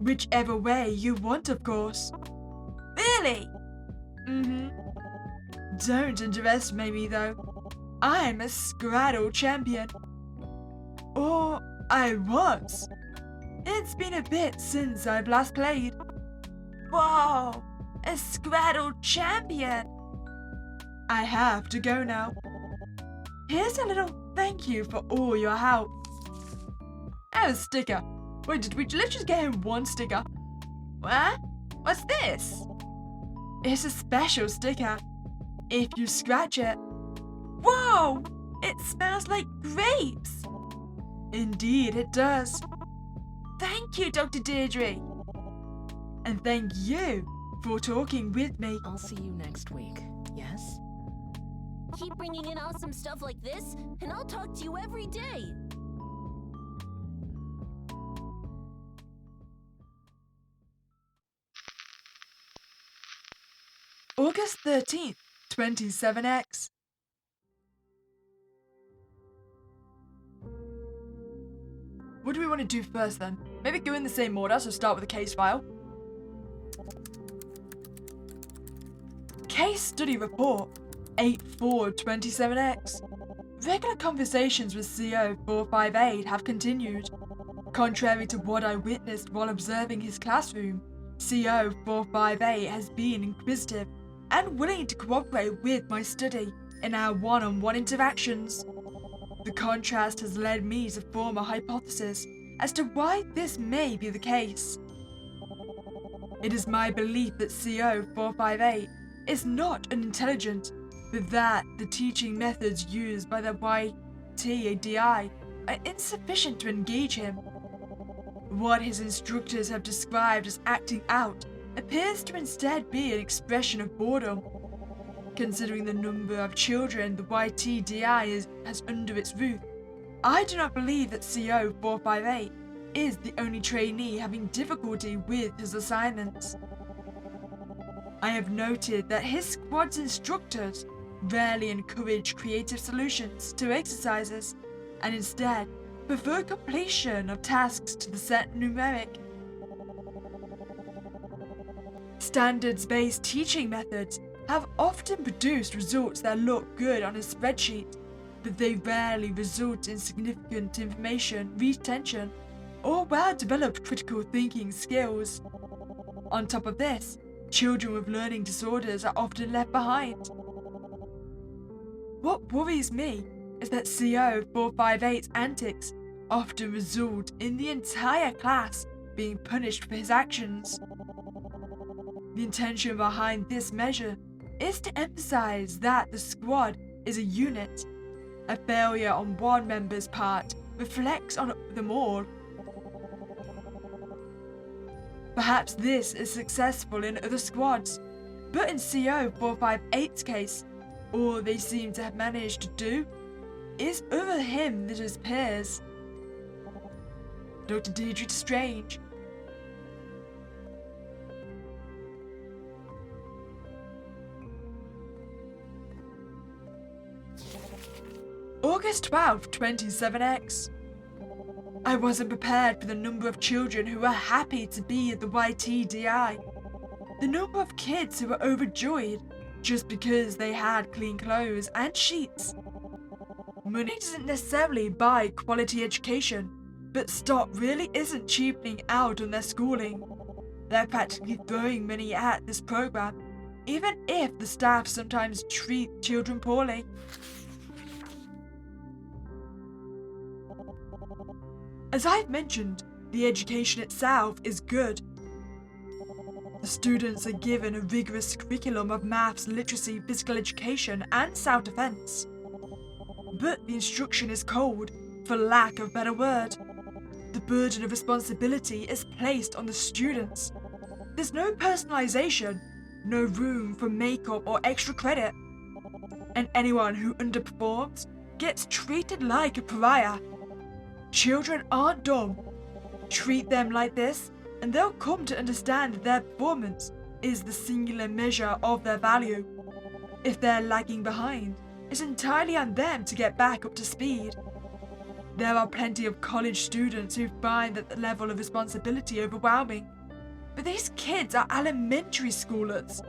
Whichever way you want, of course. Really? Don't underestimate me though. I'm a scraddle champion. Or I was. It's been a bit since I've last played. Whoa, a scraddle champion. I have to go now. Here's a little thank you for all your help. Oh, a sticker. Wait, did we literally just get him one sticker? What? What's this? It's a special sticker. If you scratch it. Whoa! It smells like grapes. Indeed it does. Thank you, Dr. Deirdre. And thank you for talking with me.
I'll see you next week, yes?
Keep bringing in awesome stuff like this, and I'll talk to you every day.
August 13th, 27X. What do we want to do first then? Maybe go in the same order, so start with the case file. Case Study Report 8/4/27X. Regular conversations with CO 458 have continued. Contrary to what I witnessed while observing his classroom, CO 458 has been inquisitive and willing to cooperate with my study in our one-on-one interactions. The contrast has led me to form a hypothesis as to why this may be the case. It is my belief that CO 458 is not unintelligent, but that the teaching methods used by the YTDI are insufficient to engage him. What his instructors have described as acting out appears to instead be an expression of boredom. Considering the number of children the YTDI has under its roof, I do not believe that CO 458 is the only trainee having difficulty with his assignments. I have noted that his squad's instructors rarely encourage creative solutions to exercises, and instead prefer completion of tasks to the set numeric. Standards-based teaching methods have often produced results that look good on a spreadsheet, but they rarely result in significant information retention or well-developed critical thinking skills. On top of this, children with learning disorders are often left behind. What worries me is that CO 458's antics often result in the entire class being punished for his actions. The intention behind this measure is to emphasize that the squad is a unit. A failure on one member's part reflects on them all. Perhaps this is successful in other squads, but in CO 458's case, all they seem to have managed to do is other him than his peers. Dr. Deirdre Strange. August 12th, 27X. I wasn't prepared for the number of children who were happy to be at the YTDI. The number of kids who were overjoyed just because they had clean clothes and sheets. Money doesn't necessarily buy quality education, but stock really isn't cheapening out on their schooling. They're practically throwing money at this program, even if the staff sometimes treat children poorly. As I've mentioned, the education itself is good. The students are given a rigorous curriculum of maths, literacy, physical education, and self-defense. But the instruction is cold, for lack of a better word. The burden of responsibility is placed on the students. There's no personalization, no room for makeup or extra credit. And anyone who underperforms gets treated like a pariah. Children aren't dumb. Treat them like this, and they'll come to understand that their performance is the singular measure of their value. If they're lagging behind, it's entirely on them to get back up to speed. There are plenty of college students who find that the level of responsibility overwhelming, but these kids are elementary schoolers.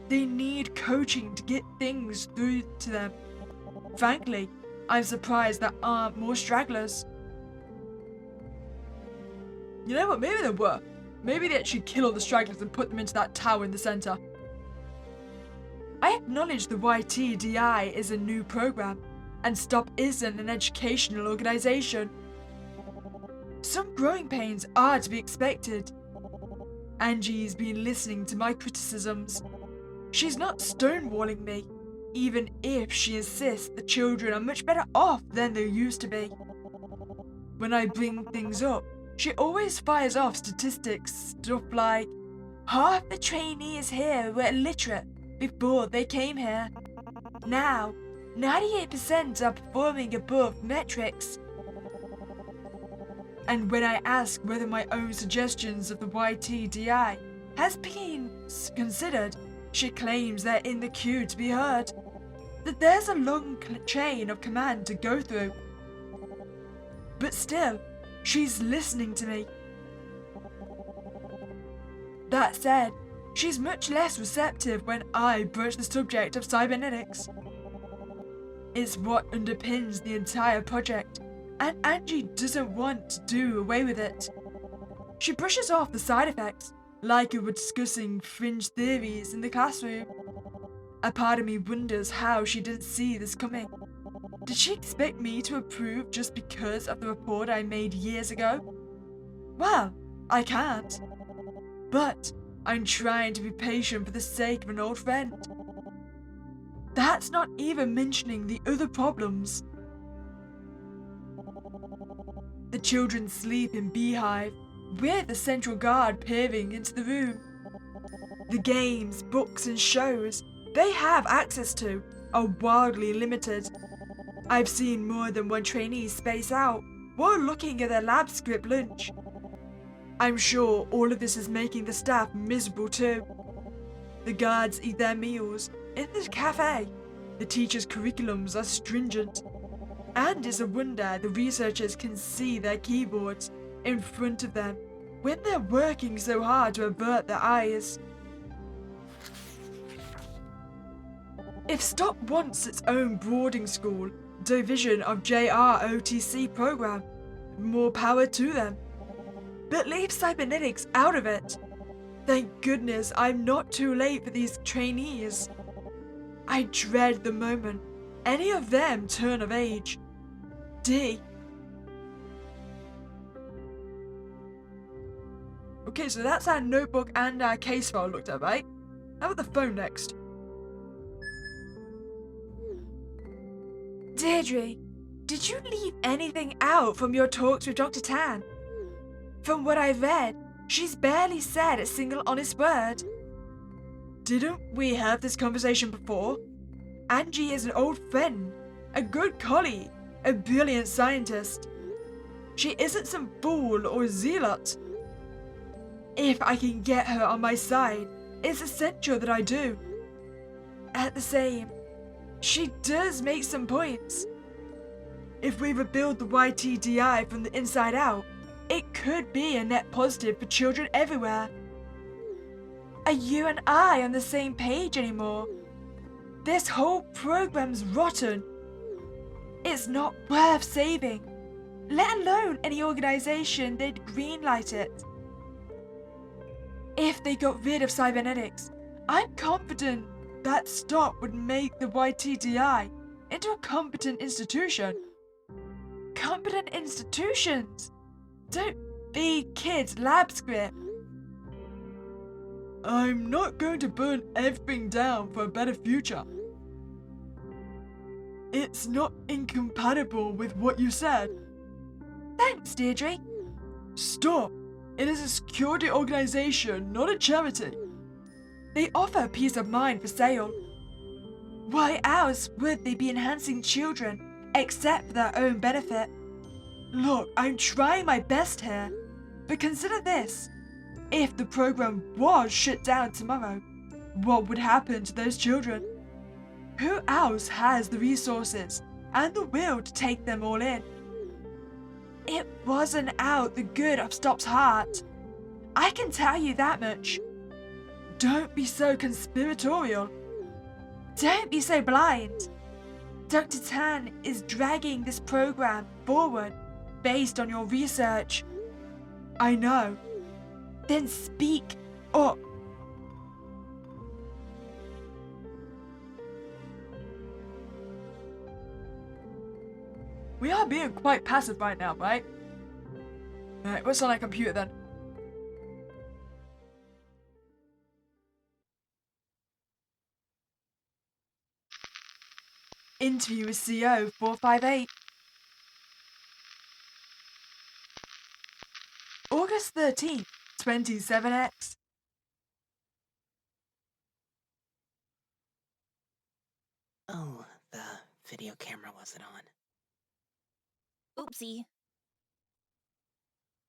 They need coaching to get things through to them. Frankly, I'm surprised there aren't more stragglers. You know what, maybe there were. Maybe they actually kill all the stragglers and put them into that tower in the center. I acknowledge the YTDI is a new program, and STOP isn't an educational organization. Some growing pains are to be expected. Angie's been listening to my criticisms. She's not stonewalling me, even if she insists the children are much better off than they used to be. When I bring things up, she always fires off statistics, stuff like Half the trainees here were illiterate before they came here. Now, 98% are performing above metrics. And when I ask whether my own suggestions of the YTDI has been considered, she claims they're in the queue to be heard. That there's a long chain of command to go through. But still, she's listening to me. That said, she's much less receptive when I broach the subject of cybernetics. It's what underpins the entire project, and Angie doesn't want to do away with it. She brushes off the side effects, like we were discussing fringe theories in the classroom. A part of me wonders how she didn't see this coming. Did she expect me to approve just because of the report I made years ago? Well, I can't. But I'm trying to be patient for the sake of an old friend. That's not even mentioning the other problems. The children sleep in Beehive, with the central guard peering into the room. The games, books and shows they have access to are wildly limited. I've seen more than one trainee space out while looking at their lab script lunch. I'm sure all of this is making the staff miserable too. The guards eat their meals in the cafe. The teachers' curriculums are stringent. And it's a wonder the researchers can see their keyboards in front of them when they're working so hard to avert their eyes. If Stop wants its own boarding school division of JROTC program, more power to them. But leave cybernetics out of it. Thank goodness I'm not too late for these trainees. I dread the moment any of them turn of age. D. Okay, so that's our notebook and our case file looked at, right? How about the phone next? Deirdre, did you leave anything out from your talks with Dr. Tan? From what I've read, she's barely said a single honest word. Didn't we have this conversation before? Angie is an old friend, a good colleague, a brilliant scientist. She isn't some fool or zealot. If I can get her on my side, it's essential that I do. At the same, she does make some points. If we rebuild the YTDI from the inside out, it could be a net positive for children everywhere. Are you and I on the same page anymore? This whole program's rotten. It's not worth saving, let alone any organization that'd greenlight it. If they got rid of cybernetics, I'm confident that Stop would make the YTDI into a competent institution. Competent institutions don't feed kids lab script. I'm not going to burn everything down for a better future. It's not incompatible with what you said. Thanks, Deirdre. Stop. It is a security organization, not a charity. They offer peace of mind for sale. Why else would they be enhancing children except for their own benefit? Look, I'm trying my best here, but consider this. If the program was shut down tomorrow, what would happen to those children? Who else has the resources and the will to take them all in? It wasn't out the good of Stop's heart. I can tell you that much. Don't be so conspiratorial. Don't be so blind. Dr. Tan is dragging this program forward based on your research. I know. Then speak up. We are being quite passive right now, right? Alright, what's on our computer then? Interview with CO 458. August 13th, 27X.
video camera was it on?
Oopsie.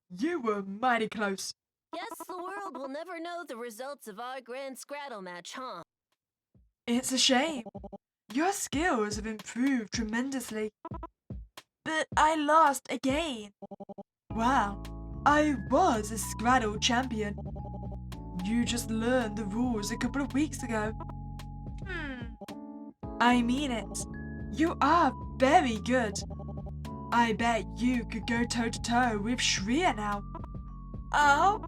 You were mighty close.
Guess the world will never know the results of our grand Scrattle match, huh?
It's a shame. Your skills have improved tremendously. But I lost again. Wow, I was a Scrattle champion. You just learned the rules a couple of weeks ago. I mean it. You are very good. I bet you could go toe-to-toe with Shreya now. Oh?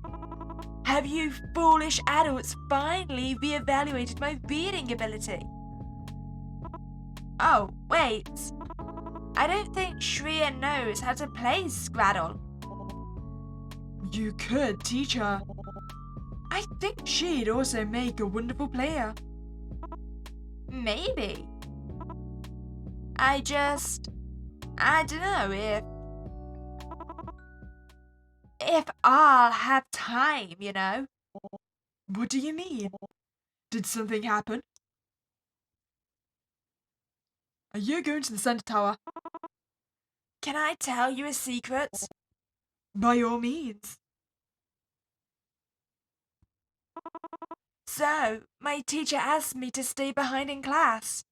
Have you foolish adults finally reevaluated my reading ability? Oh, wait. I don't think Shreya knows how to play Scrattle. You could teach her. I think she'd also make a wonderful player. Maybe. I don't know if I'll have time, you know. What do you mean? Did something happen? Are you going to the center tower? Can I tell you a secret? By all means. So, my teacher asked me to stay behind in class.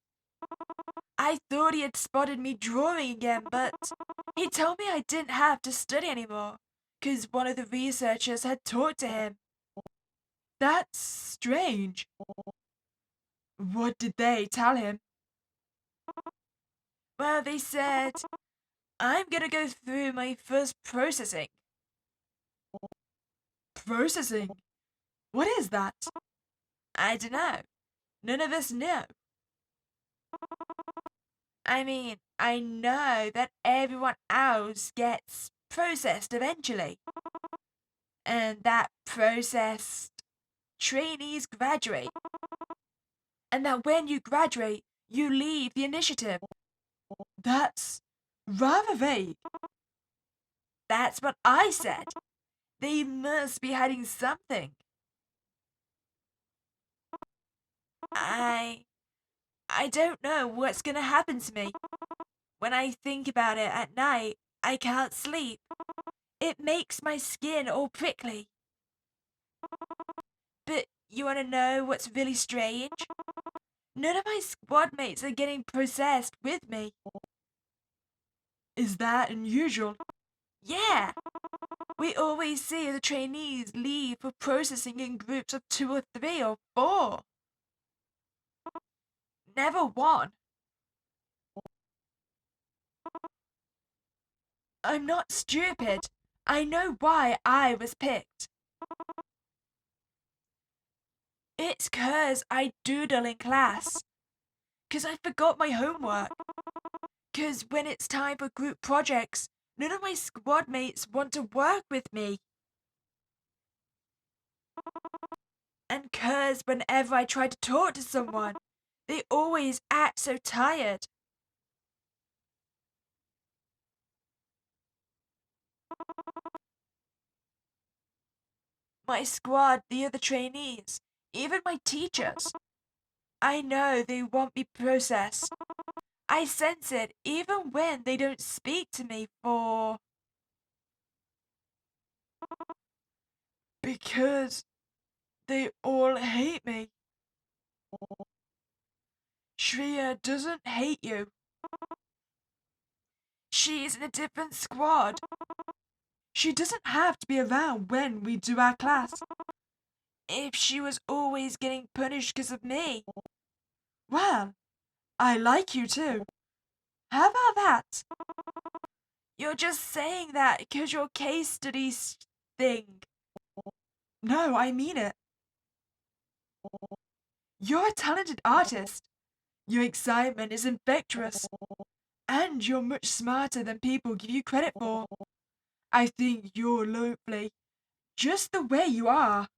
I thought he had spotted me drawing again, but he told me I didn't have to study anymore, 'cause one of the researchers had talked to him. That's strange. What did they tell him? Well, they said, I'm gonna go through my first processing. Processing? What is that? I don't know. None of us know. I mean, I know that everyone else gets processed eventually. And that processed trainees graduate. And that when you graduate, you leave the initiative. That's rather vague. That's what I said. They must be hiding something. I don't know what's gonna happen to me. When I think about it at night, I can't sleep. It makes my skin all prickly. But you wanna know what's really strange? None of my squad mates are getting processed with me. Is that unusual? Yeah. We always see the trainees leave for processing in groups of 2 or 3 or 4. Never one. I'm not stupid. I know why I was picked. It's 'cause I doodle in class. 'Cause I forgot my homework. 'Cause when it's time for group projects, none of my squad mates want to work with me. And 'cause whenever I try to talk to someone, they always act so tired. My squad, the other trainees, even my teachers. I know they want me processed. I sense it even when they don't speak to me for... Because they all hate me. Shreya doesn't hate you. She's in a different squad. She doesn't have to be around when we do our class. If she was always getting punished because of me. Well, I like you too. How about that? You're just saying that because your case studies thing. No, I mean it. You're a talented artist. Your excitement is infectious. And you're much smarter than people give you credit for. I think you're lovely. Just the way you are.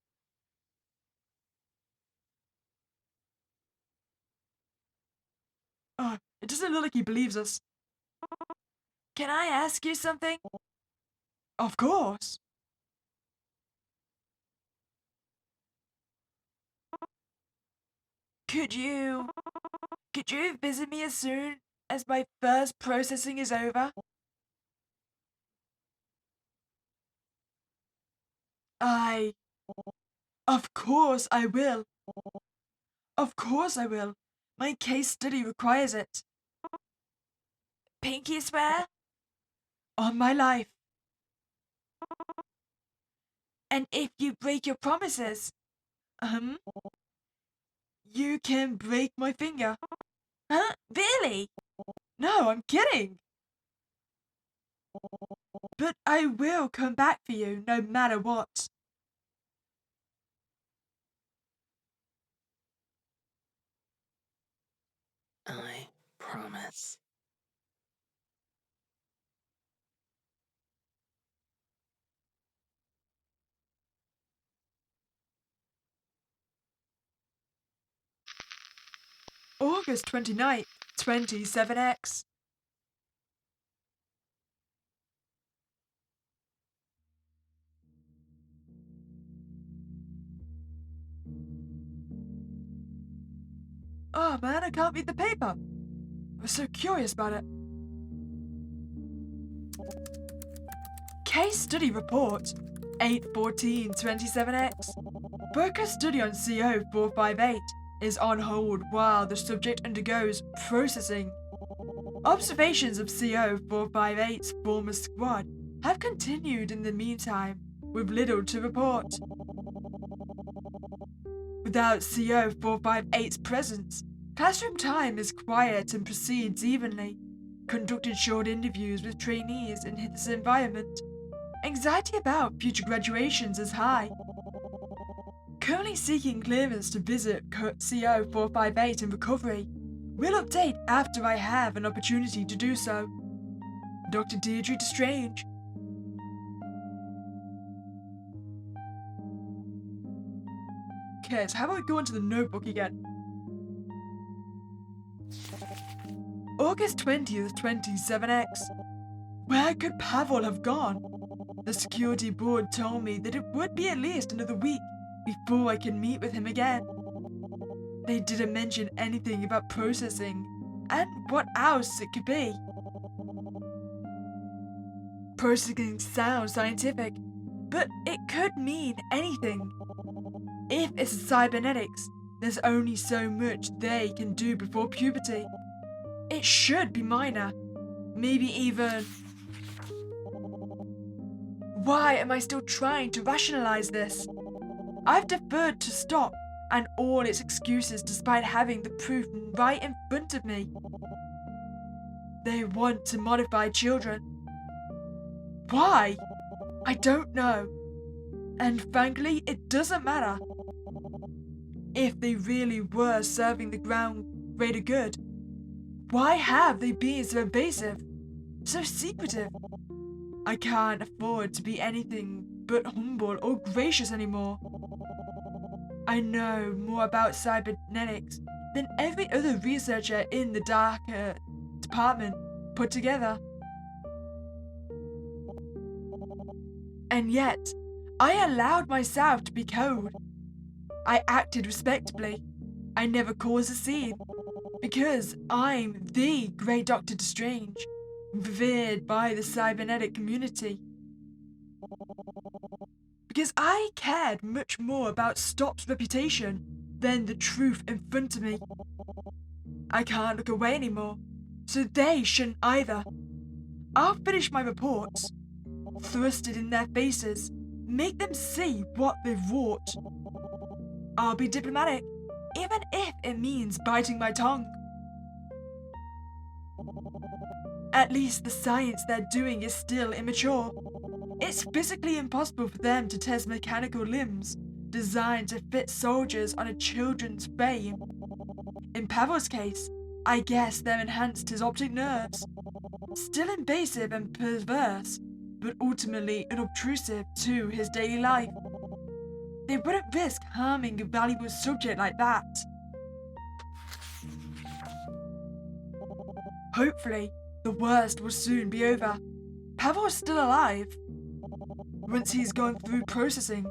Oh, it doesn't look like he believes us. Can I ask you something? Of course. Could you visit me as soon as my first processing is over? Of course I will. Of course I will. My case study requires it. Pinky swear? On my life. And if you break your promises, you can break my finger. Huh? Really? No, I'm kidding. But I will come back for you no matter what.
I promise.
August 29th, 27X. Oh man, I can't read the paper. I was so curious about it. Case study report 8/14/27X. Broker study on CO 458 is on hold while the subject undergoes processing. Observations of CO 458's former squad have continued in the meantime with little to report. Without CO 458's presence, classroom time is quiet and proceeds evenly. Conducted short interviews with trainees in this environment. Anxiety about future graduations is high. Currently seeking clearance to visit CO 458 in recovery. Will update after I have an opportunity to do so. Dr. Deirdre Strange. Okay, so how about we go into the notebook again? August 20th, 27X. Where could Pavel have gone? The security board told me that it would be at least another week before I can meet with him again. They didn't mention anything about processing and what else it could be. Processing sounds scientific, but it could mean anything. If it's cybernetics, there's only so much they can do before puberty. It should be minor, maybe even... Why am I still trying to rationalize this? I've deferred to stop and all its excuses despite having the proof right in front of me. They want to modify children. Why? I don't know. And frankly, it doesn't matter. If they really were serving the ground greater good, why have they been so evasive, so secretive? I can't afford to be anything but humble or gracious anymore. I know more about cybernetics than every other researcher in the darker department put together. And yet, I allowed myself to be cold. I acted respectably. I never caused a scene. Because I'm the great Dr. Strange, revered by the cybernetic community. Because I cared much more about Stop's reputation than the truth in front of me. I can't look away anymore, so they shouldn't either. I'll finish my reports, thrust it in their faces, make them see what they've wrought. I'll be diplomatic, even if it means biting my tongue. At least the science they're doing is still immature. It's physically impossible for them to test mechanical limbs designed to fit soldiers on a children's frame. In Pavel's case, I guess they're enhanced his optic nerves. Still invasive and perverse, but ultimately unobtrusive to his daily life. They wouldn't risk harming a valuable subject like that. Hopefully, the worst will soon be over. Pavel's still alive. Once he's gone through processing,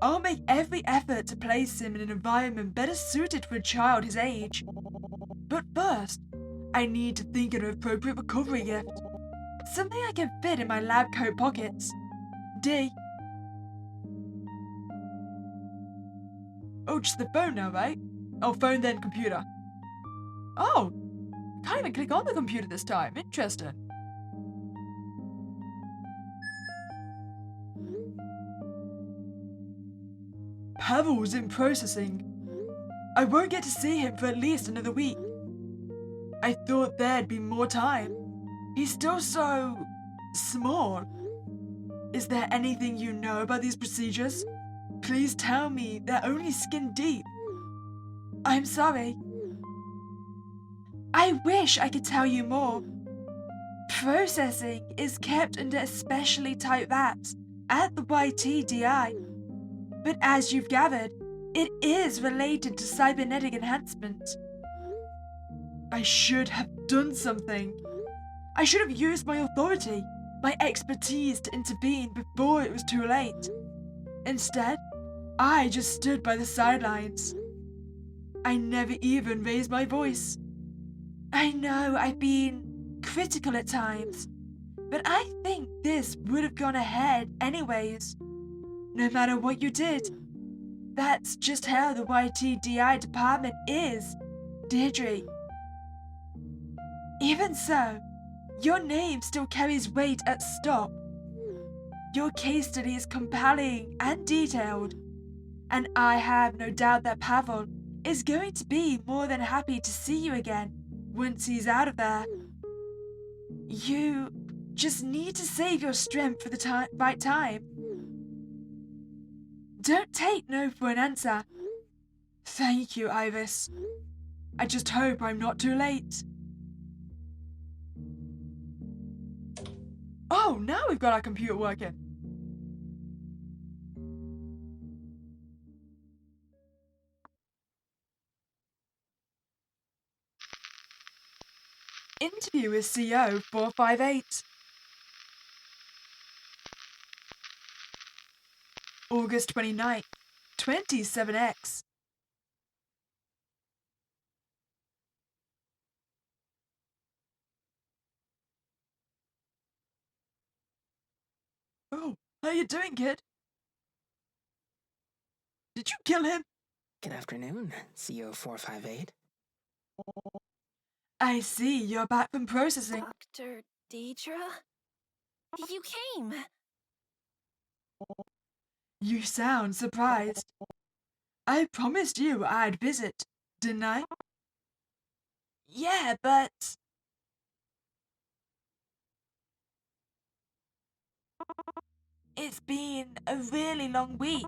I'll make every effort to place him in an environment better suited for a child his age. But first, I need to think of an appropriate recovery gift. Something I can fit in my lab coat pockets. D. Oh, just the phone now, right? Oh, phone then computer. Oh, can't even click on the computer this time. Interesting. Pavel's in processing. I won't get to see him for at least another week. I thought there'd be more time. He's still so small. Is there anything you know about these procedures? Please tell me they're only skin deep. I'm sorry. I wish I could tell you more. Processing is kept under especially tight wraps at the YTDI. But as you've gathered, it is related to cybernetic enhancement. I should have done something. I should have used my authority, my expertise to intervene before it was too late. Instead, I just stood by the sidelines. I never even raised my voice. I know I've been critical at times, but I think this would have gone ahead anyways. No matter what you did. That's just how the YTDI department is, Deirdre. Even so, your name still carries weight at stop. Your case study is compelling and detailed, and I have no doubt that Pavel is going to be more than happy to see you again once he's out of there. You just need to save your strength for the right time. Don't take no for an answer. Thank you, Iris. I just hope I'm not too late. Oh, now we've got our computer working. Interview with CO 458. August 29th, 27X. Oh, how you doing, kid? Did you kill him?
Good afternoon, CO 458.
I see you're back from processing.
Dr. Deidre? You came!
You sound surprised. I promised you I'd visit, didn't I? Yeah, but... It's been a really long week.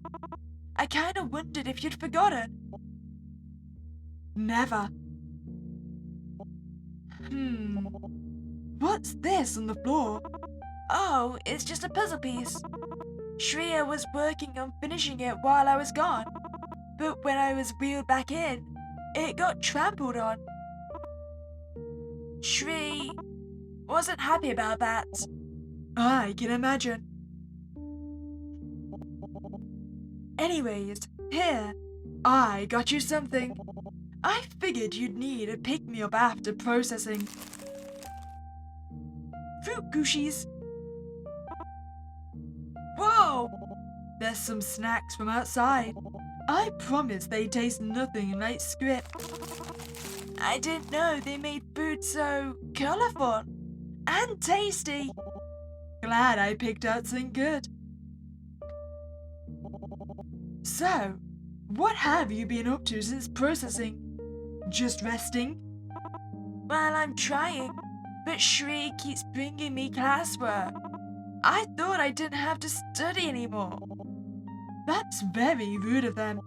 I kinda wondered if you'd forgotten. Never. What's this on the floor? Oh, it's just a puzzle piece. Shreya was working on finishing it while I was gone. But when I was wheeled back in, it got trampled on. Shree wasn't happy about that. I can imagine. Anyways, here, I got you something. I figured you'd need a pick-me-up after processing. Fruit Gushies. Whoa! There's some snacks from outside. I promise they taste nothing like script. I didn't know they made food so colorful and tasty. Glad I picked out something good. So, what have you been up to since processing? Just resting? Well, I'm trying, but Shree keeps bringing me classwork. I thought I didn't have to study anymore. That's very rude of them.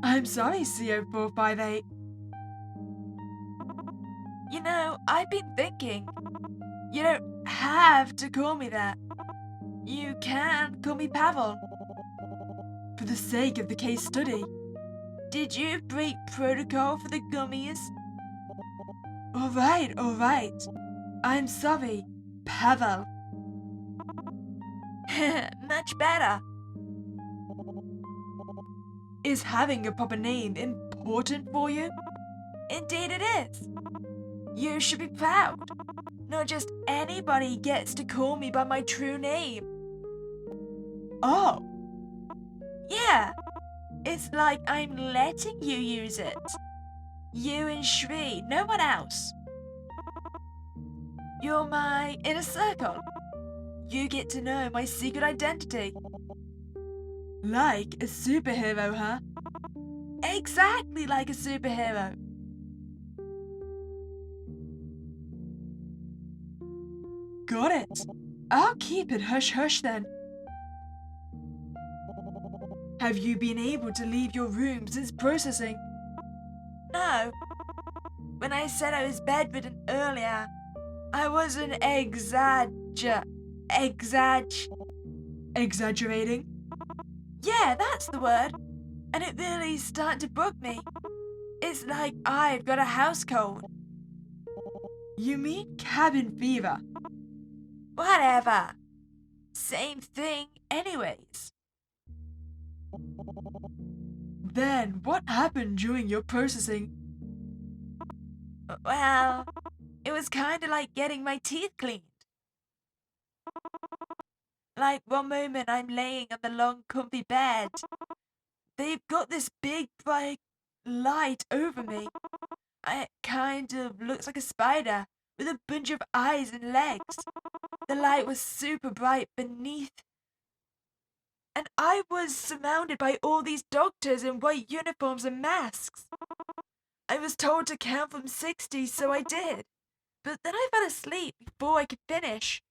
I'm sorry, CO458. You know, I've been thinking. You don't have to call me that. You can call me Pavel. For the sake of the case study. Did you break protocol for the gummies? Alright. I'm sorry, Pavel. Much better. Is having a proper name important for you? Indeed it is. You should be proud. Not just anybody gets to call me by my true name. Oh. Yeah. It's like I'm letting you use it. You and Shri, no one else. You're my inner circle. You get to know my secret identity. Like a superhero, huh? Exactly like a superhero. Got it. I'll keep it hush-hush then. Have you been able to leave your room since processing? No. When I said I was bedridden earlier, I wasn't exaggerating? Yeah, that's the word. And it really started to bug me. It's like I've got a house cold. You mean cabin fever? Whatever. Same thing anyways. Then what happened during your processing? Well, it was kinda like getting my teeth cleaned. Like one moment I'm laying on the long comfy bed. They've got this big bright light over me. It kind of looks like a spider with a bunch of eyes and legs. The light was super bright beneath. And I was surrounded by all these doctors in white uniforms and masks. I was told to count from 60, so I did. But then I fell asleep before I could finish.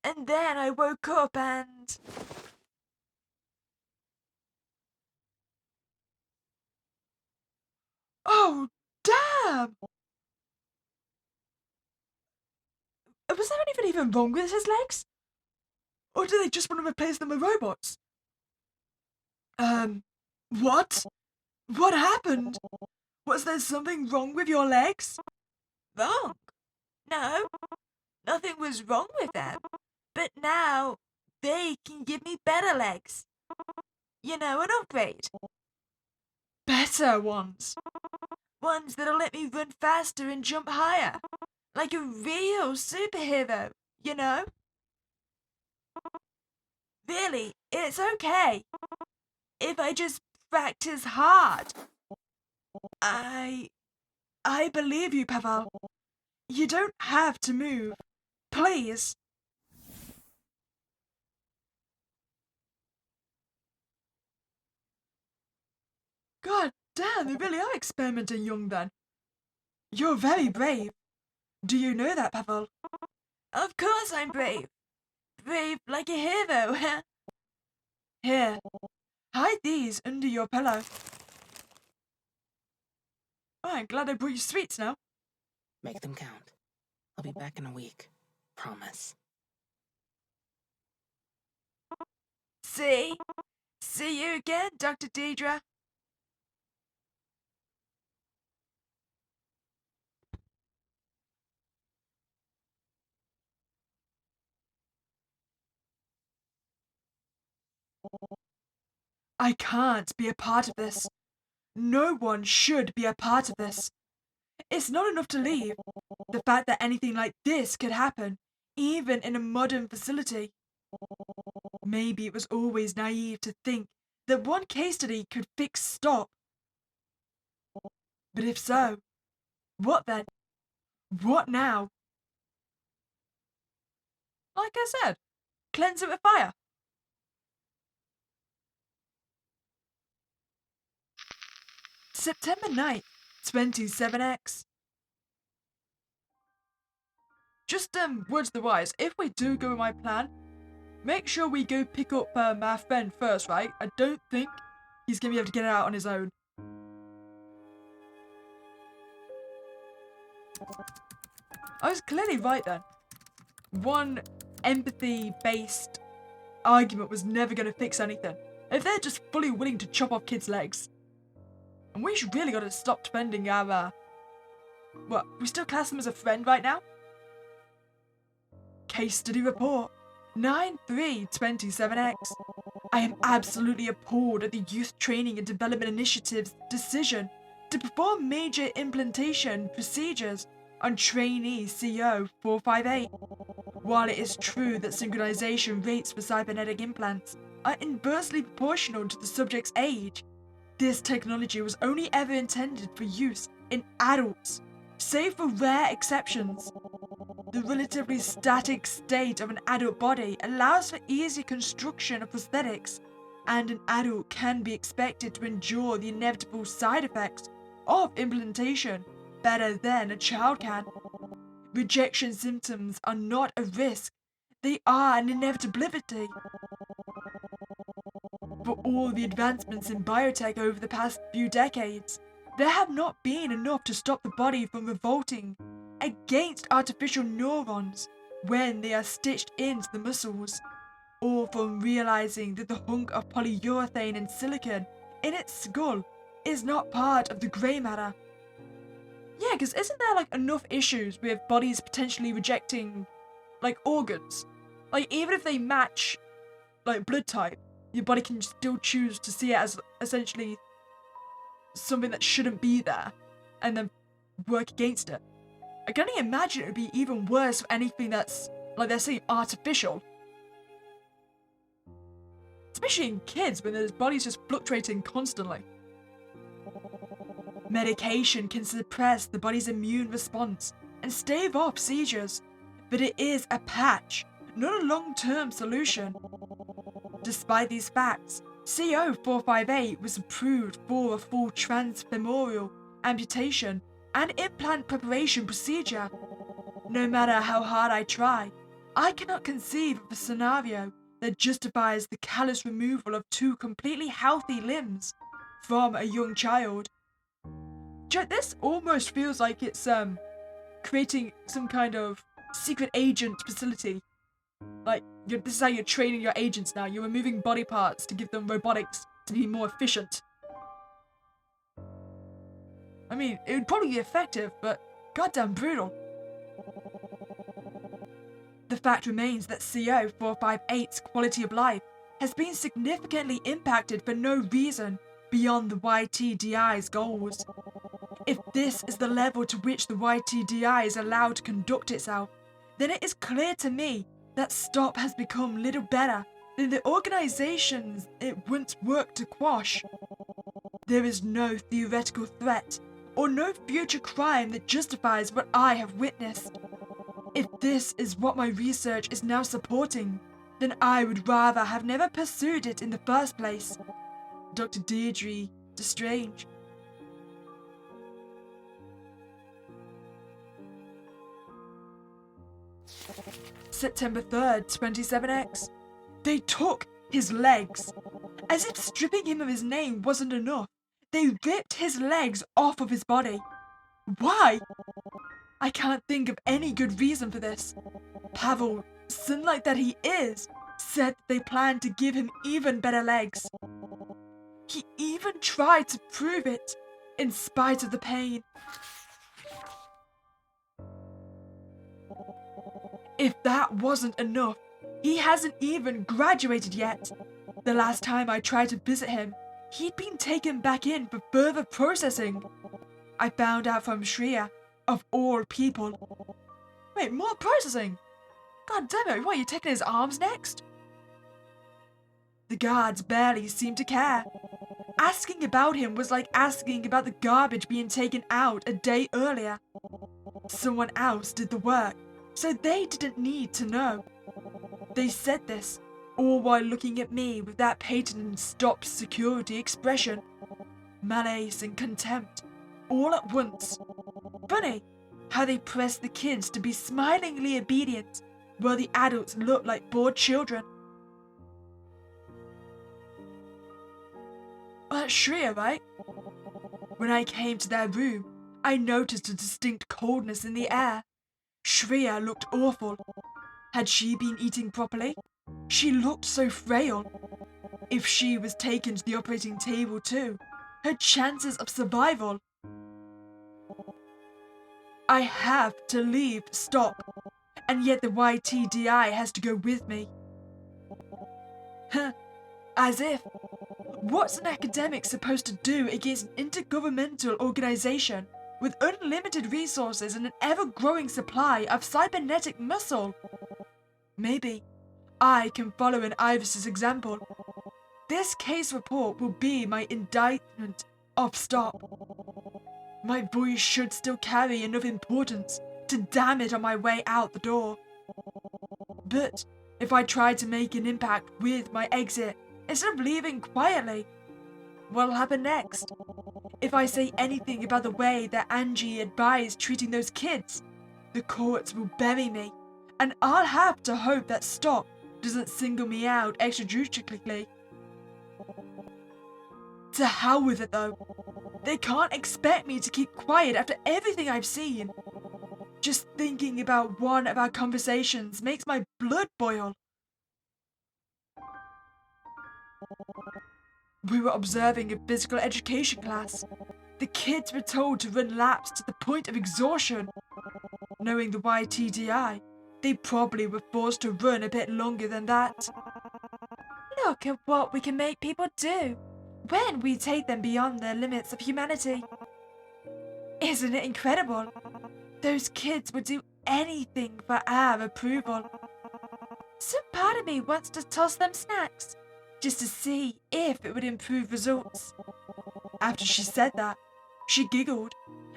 And then I woke up and... Oh, damn! Was there anything even wrong with his legs? Or do they just want to replace them with robots? What? What happened? Was there something wrong with your legs? Wrong? No, nothing was wrong with them. But now they can give me better legs. You know, an upgrade. Better ones. Ones that'll let me run faster and jump higher. Like a real superhero, you know? Really, it's okay. If I just practice hard. I believe you, Pavel. You don't have to move. Please. God damn, they really are experimenting young then. You're very brave. Do you know that, Pavel? Of course I'm brave. Brave like a hero. Here, hide these under your pillow. Oh, I'm glad I brought you sweets now.
Make them count. I'll be back in a week. Promise.
See? See you again, Dr. Deidre. I can't be a part of this. No one should be a part of this. It's not enough to leave. The fact that anything like this could happen, even in a modern facility. Maybe it was always naive to think that one case study could fix Stop. But if so, what then? What now? Like I said, cleanse it with fire. September 9th, 27X. Just words to the wise, if we do go with my plan, make sure we go pick up our friend first, right? I don't think he's gonna be able to get it out on his own. I was clearly right then. One empathy-based argument was never gonna fix anything. If they're just fully willing to chop off kids' legs. And we really gotta stop defending our, what, we still class them as a friend right now? Case study report. 9/3/27X. I am absolutely appalled at the Youth Training and Development Initiative's decision to perform major implantation procedures on trainee CO-458. While it is true that synchronization rates for cybernetic implants are inversely proportional to the subject's age, this technology was only ever intended for use in adults, save for rare exceptions. The relatively static state of an adult body allows for easy construction of prosthetics, and an adult can be expected to endure the inevitable side effects of implantation better than a child can. Rejection symptoms are not a risk, they are an inevitability. For all the advancements in biotech over the past few decades, there have not been enough to stop the body from revolting against artificial neurons when they are stitched into the muscles, or from realizing that the hunk of polyurethane and silicon in its skull is not part of the grey matter. Yeah, because isn't there like enough issues with bodies potentially rejecting like organs? Like even if they match like blood type, your body can still choose to see it as essentially something that shouldn't be there and then work against it. I can only imagine it would be even worse for anything that's, like they're saying, artificial. Especially in kids when their body's just fluctuating constantly. Medication can suppress the body's immune response and stave off seizures, but it is a patch, not a long-term solution. Despite these facts, CO-458 was approved for a full transfemoral amputation and implant preparation procedure. No matter how hard I try, I cannot conceive of a scenario that justifies the callous removal of two completely healthy limbs from a young child. This almost feels like it's creating some kind of secret agent facility. Like, this is how you're training your agents now. You're removing body parts to give them robotics to be more efficient. I mean, it would probably be effective, but goddamn brutal. The fact remains that CO-458's quality of life has been significantly impacted for no reason beyond the YTDI's goals. If this is the level to which the YTDI is allowed to conduct itself, then it is clear to me that STOP has become little better than the organizations it once worked to quash. There is no theoretical threat or no future crime that justifies what I have witnessed. If this is what my research is now supporting, then I would rather have never pursued it in the first place. Dr. Deirdre Destrange. September 3rd, 27X. They took his legs. As if stripping him of his name wasn't enough, they ripped his legs off of his body. Why? I can't think of any good reason for this. Pavel, sunlight that he is, said that they planned to give him even better legs. He even tried to prove it, in spite of the pain. If that wasn't enough, he hasn't even graduated yet. The last time I tried to visit him, he'd been taken back in for further processing. I found out from Shreya, of all people. Wait, more processing? God damn it, what, you taking his arms next? The guards barely seemed to care. Asking about him was like asking about the garbage being taken out a day earlier. Someone else did the work, so they didn't need to know. They said this, all while looking at me with that patent stopped security expression. Malaise and contempt, all at once. Funny how they pressed the kids to be smilingly obedient, while the adults looked like bored children. Well, that's Shreya, right? When I came to their room, I noticed a distinct coldness in the air. Shreya looked awful. Had she been eating properly? She looked so frail. If she was taken to the operating table too, her chances of survival. I have to leave STOP, and yet the YTDI has to go with me. As if. What's an academic supposed to do against an intergovernmental organization with unlimited resources and an ever-growing supply of cybernetic muscle? Maybe I can follow in Ivis's example. This case report will be my indictment of Stop. My voice should still carry enough importance to damn it on my way out the door. But if I try to make an impact with my exit instead of leaving quietly, what'll happen next? If I say anything about the way that Angie advised treating those kids, the courts will bury me, and I'll have to hope that Stop doesn't single me out extrajudicially. To hell with it though. They can't expect me to keep quiet after everything I've seen. Just thinking about one of our conversations makes my blood boil. We were observing a physical education class. The kids were told to run laps to the point of exhaustion. Knowing the YTDI, they probably were forced to run a bit longer than that. Look at what we can make people do when we take them beyond the limits of humanity. Isn't it incredible? Those kids would do anything for our approval. Some part of me wants to toss them snacks, just to see if it would improve results. After she said that, she giggled,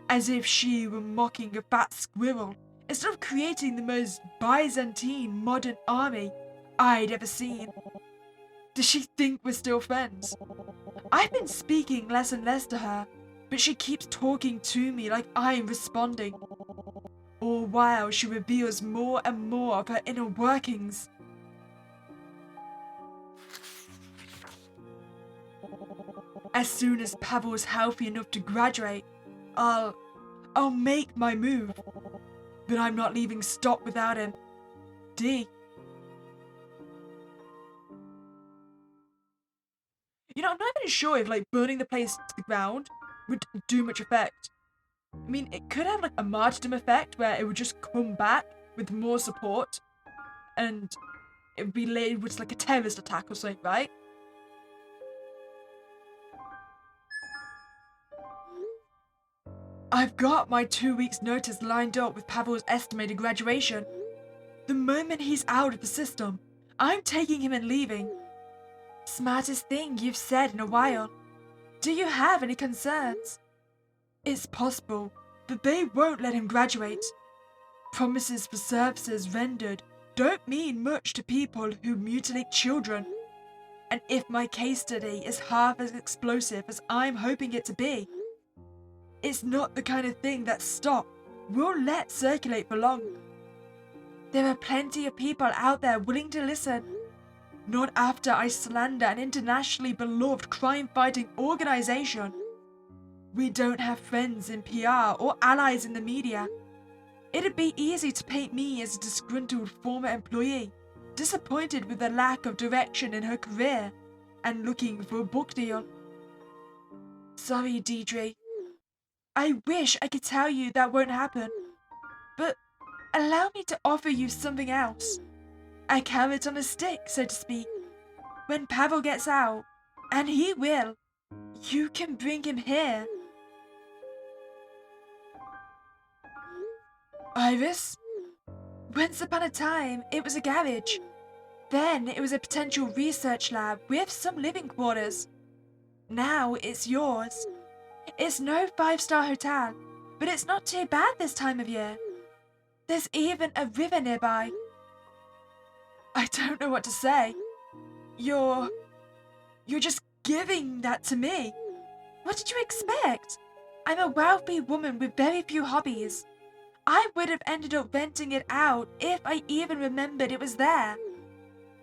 as if she were mocking a fat squirrel instead of creating the most Byzantine modern army I'd ever seen. Does she think we're still friends? I've been speaking less and less to her, but she keeps talking to me like I'm responding. All while she reveals more and more of her inner workings. As soon as Pavel's healthy enough to graduate, I'll make my move. But I'm not leaving Stop without him. D. You know, I'm not even sure if burning the place to the ground would do much effect. I mean, it could have a martyrdom effect where it would just come back with more support and it would be labeled with a terrorist attack or something, right? I've got my 2 weeks notice lined up with Pavel's estimated graduation. The moment he's out of the system, I'm taking him and leaving. Smartest thing you've said in a while. Do you have any concerns? It's possible that they won't let him graduate. Promises for services rendered don't mean much to people who mutilate children. And if my case study is half as explosive as I'm hoping it to be, it's not the kind of thing that Stop will let circulate for long. There are plenty of people out there willing to listen. Not after I slander an internationally beloved crime-fighting organization. We don't have friends in PR or allies in the media. It'd be easy to paint me as a disgruntled former employee, disappointed with the lack of direction in her career, and looking for a book deal. Sorry, Deidre. I wish I could tell you that won't happen, but allow me to offer you something else. A carrot on a stick, so to speak. When Pavel gets out, and he will, you can bring him here. Iris? Once upon a time, it was a garage. Then it was a potential research lab with some living quarters. Now it's yours. It's no 5-star hotel, but it's not too bad this time of year. There's even a river nearby. I don't know what to say. You're just giving that to me. What did you expect? I'm a wealthy woman with very few hobbies. I would have ended up renting it out if I even remembered it was there.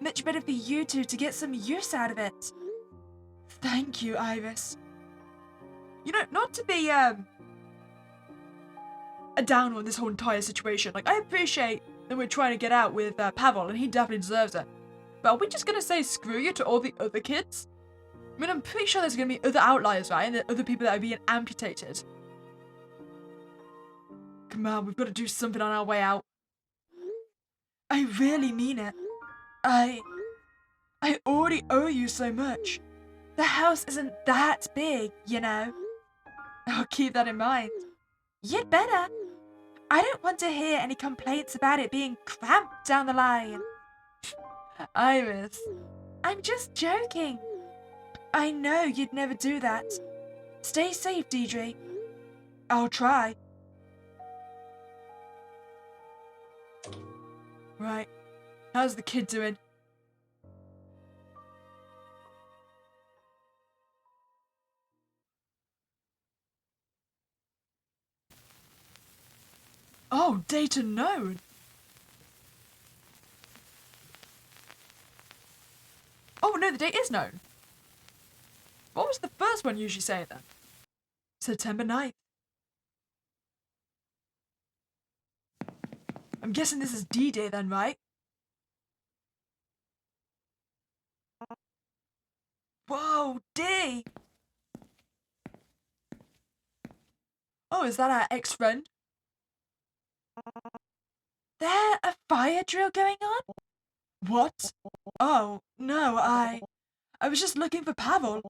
Much better for you two to get some use out of it. Thank you, Iris. You know, not to be a down on this whole entire situation. I appreciate that we're trying to get out with Pavel, and he definitely deserves it. But are we just gonna say screw you to all the other kids? I mean, I'm pretty sure there's gonna be other outliers, right? And the other people that are being amputated. Come on, we've got to do something on our way out. I really mean it. I already owe you so much. The house isn't that big, you know. I'll keep that in mind. You'd better. I don't want to hear any complaints about it being cramped down the line. Iris, I'm just joking. I know you'd never do that. Stay safe, Deidre. I'll try. Right. How's the kid doing? Oh, data known. Oh, no, the date is known. What was the first one usually say then? September 9th. I'm guessing this is D-Day then, right? Whoa, D! Oh, is that our ex-friend? There a fire drill going on? What? Oh, no, I was just looking for Pavel.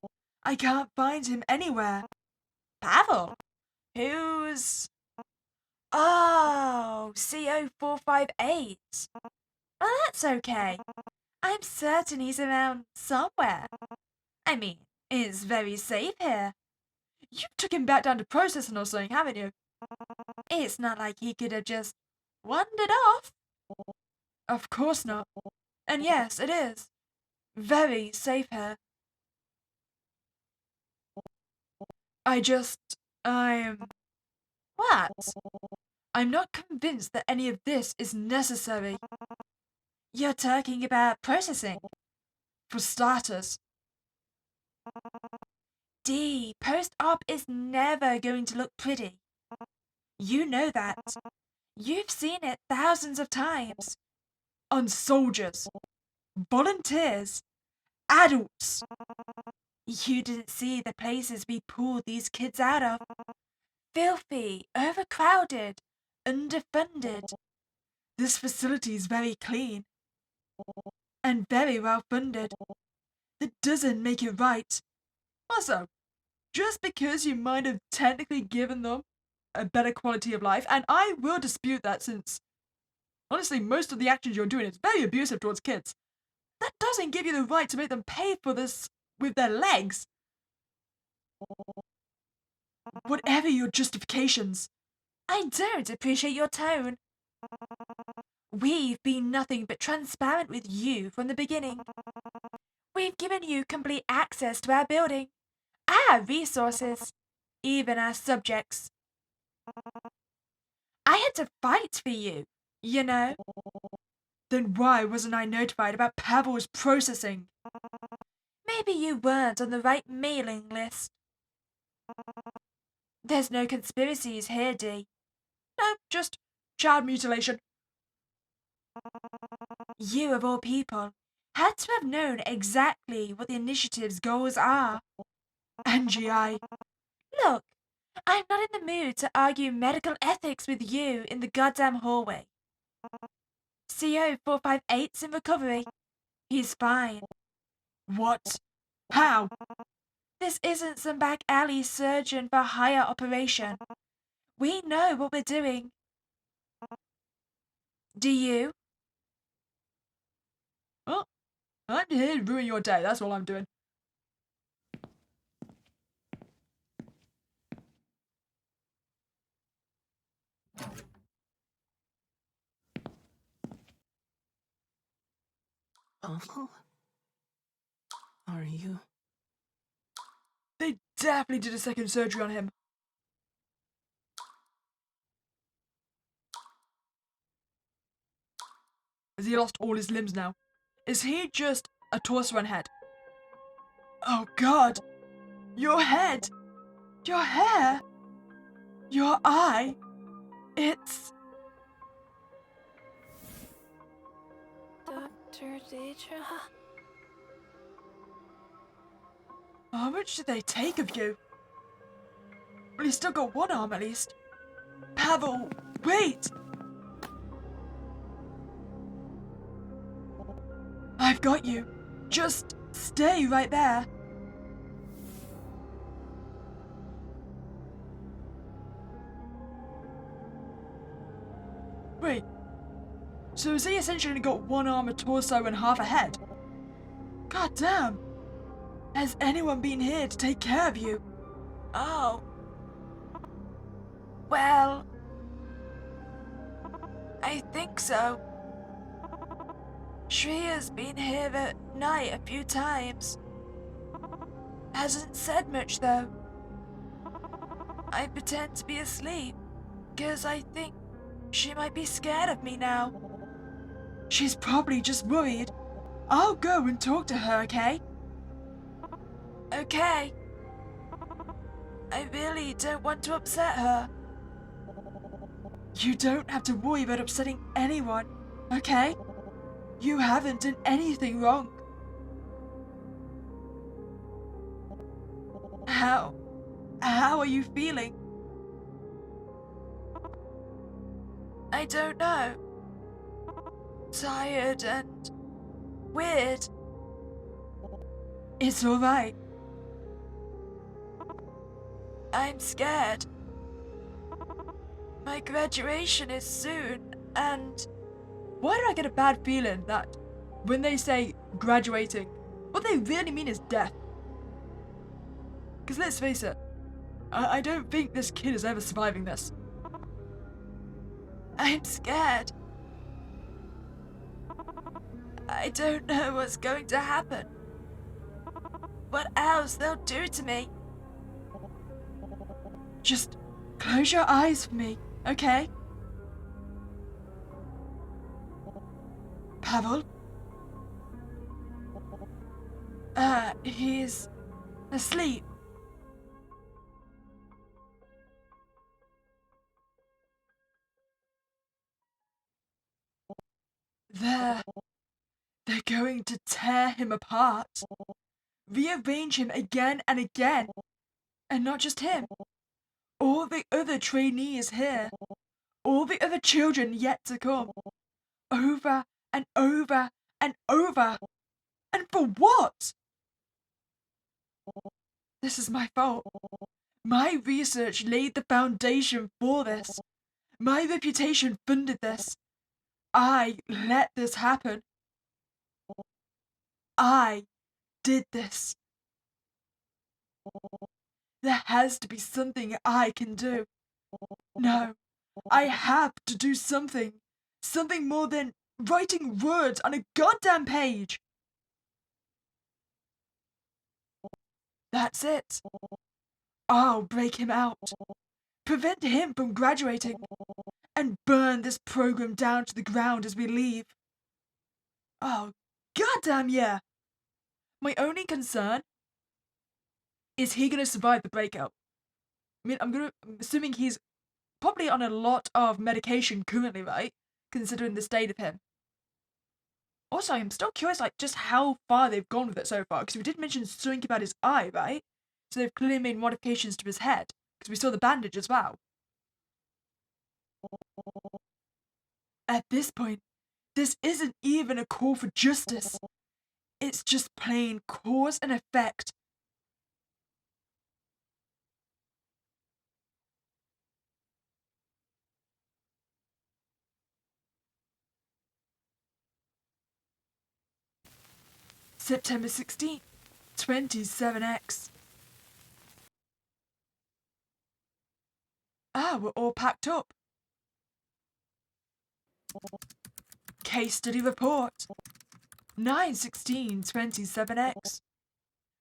I can't find him anywhere. Pavel? Who's... Oh, CO458. Oh, that's okay. I'm certain he's around somewhere. I mean, it's very safe here. You took him back down to processing or something, haven't you? It's not like he could have just wandered off. Of course not. And yes, it is. Very safe here. I'm... What? I'm not convinced that any of this is necessary. You're talking about processing. For starters. D, post-op is never going to look pretty. You know that. You've seen it thousands of times. On soldiers. Volunteers. Adults. You didn't see the places we pulled these kids out of. Filthy, overcrowded, underfunded. This facility is very clean. And very well funded. That doesn't make it right. Also, just because you might have technically given them a better quality of life, and I will dispute that since, honestly, most of the actions you're doing is very abusive towards kids, that doesn't give you the right to make them pay for this with their legs. Whatever your justifications, I don't appreciate your tone. We've been nothing but transparent with you from the beginning. We've given you complete access to our building, our resources, even our subjects. I had to fight for you, you know? Then why wasn't I notified about Pavel's processing? Maybe you weren't on the right mailing list. There's no conspiracies here, D. No, just child mutilation. You, of all people, had to have known exactly what the initiative's goals are. Angie, Look, I'm not in the mood to argue medical ethics with you in the goddamn hallway. CO458's in recovery. He's fine. What? How? This isn't some back alley surgeon for hire operation. We know what we're doing. Do you? Well, I'm here to ruin your day, that's all I'm doing.
Awful? Are you?
They definitely did a second surgery on him. Has he lost all his limbs now? Is he just a torso and head? Oh God! Your head! Your hair! Your eye! It's...
Dr. Deidre?
How much did they take of you? Well, he's still got one arm at least. Pavel, wait! I've got you. Just stay right there. Wait, so has he essentially only got one arm, a torso, and half a head? God damn! Has anyone been here to take care of you? Oh. Well, I think so. Shreya's been here at night a few times. Hasn't said much though. I pretend to be asleep, 'cause I think she might be scared of me now. She's probably just worried. I'll go and talk to her, okay? Okay. I really don't want to upset her. You don't have to worry about upsetting anyone, okay? You haven't done anything wrong. How are you feeling? I don't know. Tired and weird. It's alright. I'm scared. My graduation is soon, and why do I get a bad feeling that when they say graduating, what they really mean is death? Because let's face it, I don't think this kid is ever surviving this. I'm scared. I don't know what's going to happen. What else they'll do to me. Just close your eyes for me, okay? Pavel? He's asleep. They're going to tear him apart. Rearrange him again and again. And not just him. All the other trainees here. All the other children yet to come. Over and over and over. And for what? This is my fault. My research laid the foundation for this. My reputation funded this. I let this happen. I did this. There has to be something I can do. No, I have to do something. Something more than writing words on a goddamn page. That's it. I'll break him out. Prevent him from graduating. And burn this program down to the ground as we leave. Oh, goddamn yeah. My only concern is he gonna survive the breakout? I mean, I'm assuming he's probably on a lot of medication currently, right? Considering the state of him. Also, I'm still curious, like, just how far they've gone with it so far, because we did mention something about his eye, right? So they've clearly made modifications to his head, because we saw the bandage as well. At this point, this isn't even a call for justice. It's just plain cause and effect. September 16th, 27X. We're all packed up. Case study report. 9/16/27X.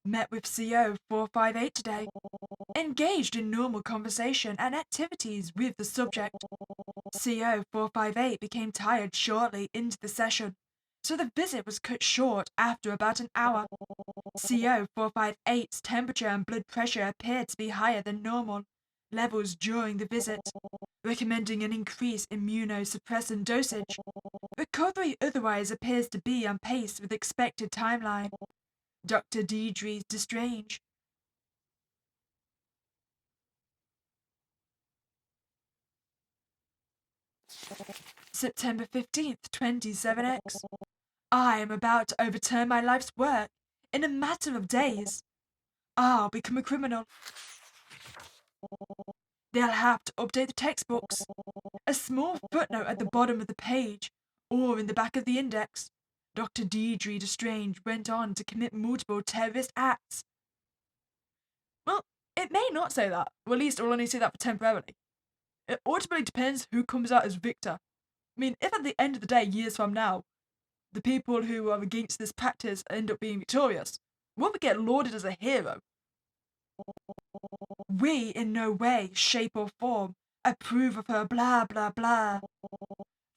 Met with CO 458 today. Engaged in normal conversation and activities with the subject. CO 458 became tired shortly into the session, so the visit was cut short after about an hour. CO 458's temperature and blood pressure appeared to be higher than normal levels during the visit, recommending an increased immunosuppressant dosage. Recovery otherwise appears to be on pace with expected timeline. Dr. Deidre Destrange. September 15th, 27X. I am about to overturn my life's work in a matter of days. I'll become a criminal. They'll have to update the textbooks, A small footnote at the bottom of the page, or in the back of the index. Dr. Deidre Destrange went on to commit multiple terrorist acts. Well, it may not say that, or at least it will only say that for temporarily. It ultimately depends who comes out as victor. I mean, if at the end of the day, years from now, the people who are against this practice end up being victorious, won't we get lauded as a hero? We in no way, shape or form approve of her blah blah blah.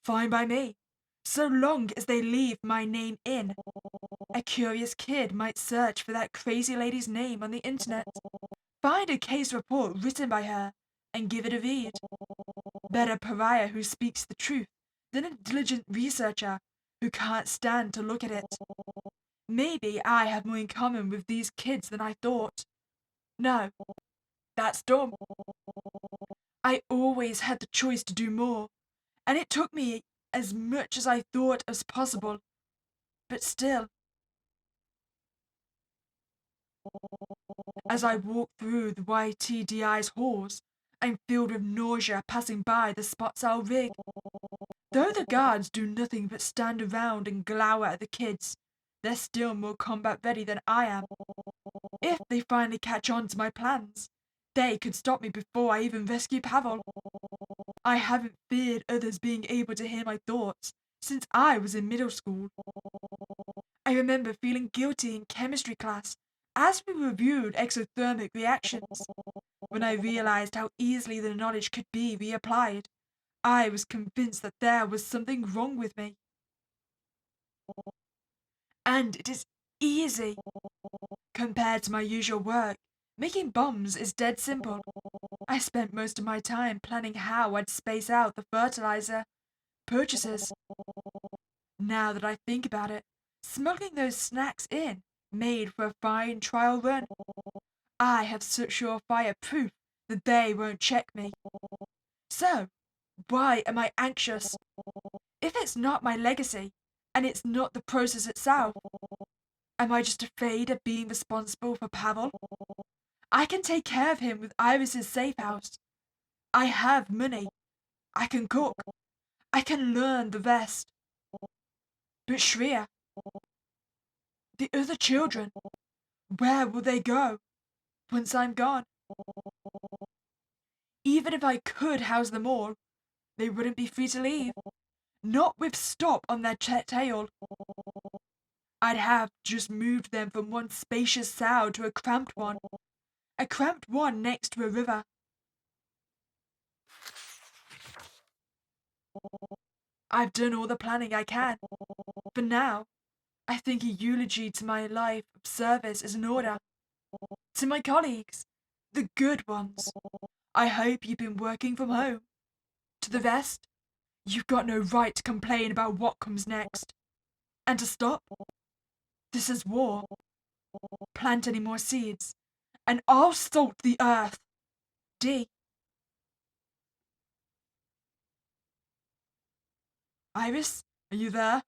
Fine by me, so long as they leave my name in. A curious kid might search for that crazy lady's name on the internet, find a case report written by her, and give it a read. Better pariah who speaks the truth than a diligent researcher who can't stand to look at it. Maybe I have more in common with these kids than I thought. No, that's dumb. I always had the choice to do more, and it took me as much as I thought as possible. But still, as I walk through the YTDI's halls, I'm filled with nausea passing by the spots I'll rig. Though the guards do nothing but stand around and glower at the kids, they're still more combat ready than I am. If they finally catch on to my plans, they could stop me before I even rescue Pavel. I haven't feared others being able to hear my thoughts since I was in middle school. I remember feeling guilty in chemistry class as we reviewed exothermic reactions. When I realized how easily the knowledge could be reapplied, I was convinced that there was something wrong with me. And it is easy. Compared to my usual work, making bombs is dead simple. I spent most of my time planning how I'd space out the fertilizer purchases. Now that I think about it, smuggling those snacks in made for a fine trial run. I have such surefire proof that they won't check me. So, why am I anxious? If it's not my legacy, and it's not the process itself, am I just afraid of being responsible for Pavel? I can take care of him with Iris's safe house. I have money. I can cook. I can learn the rest. But Shreya, the other children, where will they go once I'm gone? Even if I could house them all, they wouldn't be free to leave. Not with stop on their tail. I'd have just moved them from one spacious cell to a cramped one next to a river. I've done all the planning I can. For now, I think a eulogy to my life of service is in order. To my colleagues, the good ones, I hope you've been working from home. To the rest, you've got no right to complain about what comes next. And to stop, this is war. Plant any more seeds, and I'll salt the earth. D. Iris, are you there?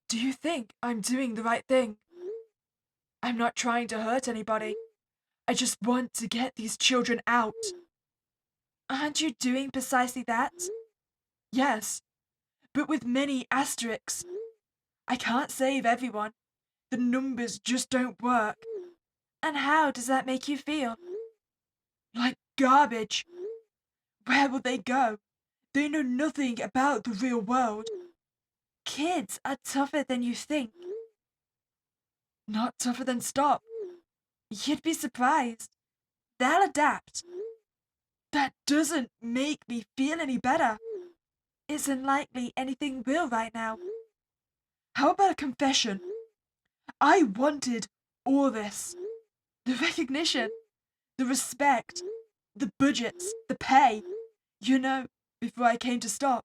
Do you think I'm doing the right thing? I'm not trying to hurt anybody. I just want to get these children out. Aren't you doing precisely that? Yes, but with many asterisks. I can't save everyone. The numbers just don't work. And how does that make you feel? Like garbage. Where will they go? They know nothing about the real world. Kids are tougher than you think. Not tougher than Stop. You'd be surprised. They'll adapt. That doesn't make me feel any better. It's unlikely anything will right now. How about a confession? I wanted all this. The recognition, the respect, the budgets, the pay. You know, before I came to Stop,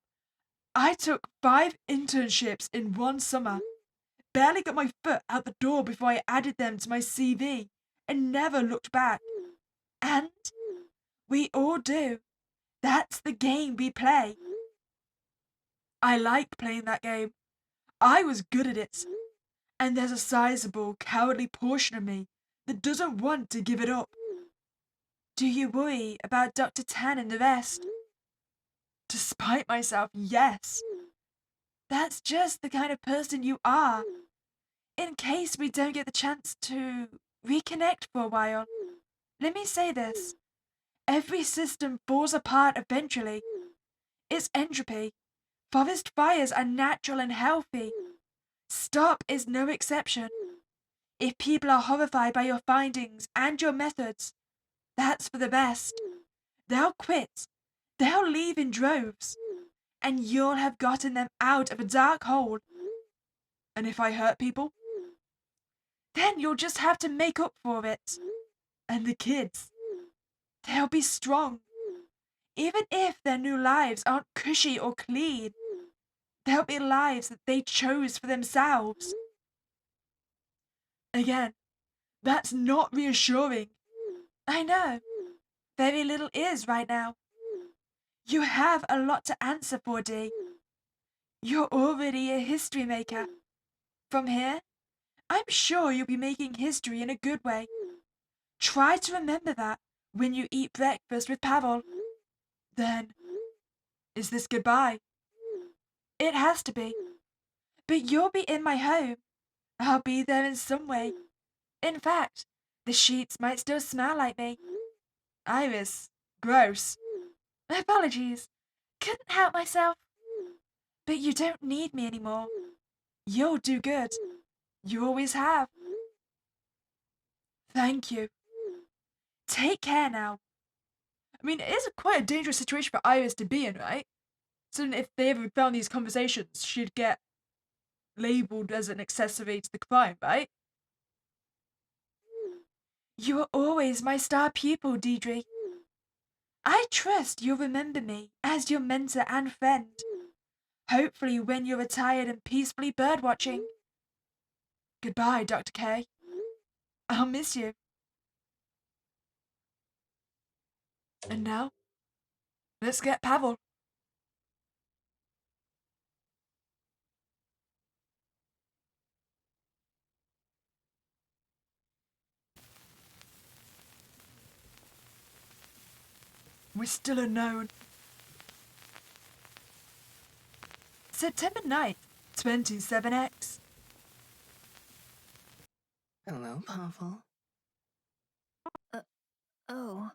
I took 5 internships in one summer. Barely got my foot out the door before I added them to my CV and never looked back. And we all do. That's the game we play. I like playing that game. I was good at it. And there's a sizable, cowardly portion of me that doesn't want to give it up. Do you worry about Dr. Tan and the rest? Despite myself, yes. That's just the kind of person you are. In case we don't get the chance to reconnect for a while, let me say this. Every system falls apart eventually. It's entropy. Forest fires are natural and healthy. Stop is no exception. If people are horrified by your findings and your methods, that's for the best. They'll quit. They'll leave in droves. And you'll have gotten them out of a dark hole. And if I hurt people, then you'll just have to make up for it. And the kids, they'll be strong. Even if their new lives aren't cushy or clean, they'll be lives that they chose for themselves. Again, that's not reassuring. I know. Very little is right now. You have a lot to answer for, Dee. You're already a history maker. From here, I'm sure you'll be making history in a good way. Try to remember that when you eat breakfast with Pavel. Then, is this goodbye? It has to be. But you'll be in my home. I'll be there in some way. In fact, the sheets might still smell like me. Iris, gross. Apologies. Couldn't help myself. But you don't need me anymore. You'll do good. You always have. Thank you. Take care now. I mean, it is quite a dangerous situation for Iris to be in, right? So if they ever found these conversations, she'd get labeled as an accessory to the crime, right? You are always my star pupil, Deidre. I trust you'll remember me as your mentor and friend. Hopefully when you're retired and peacefully birdwatching. Goodbye, Dr. K. I'll miss you. And now, let's get Pavel. We're still unknown. September 9th, 27X.
Hello, Pavel.
Oh.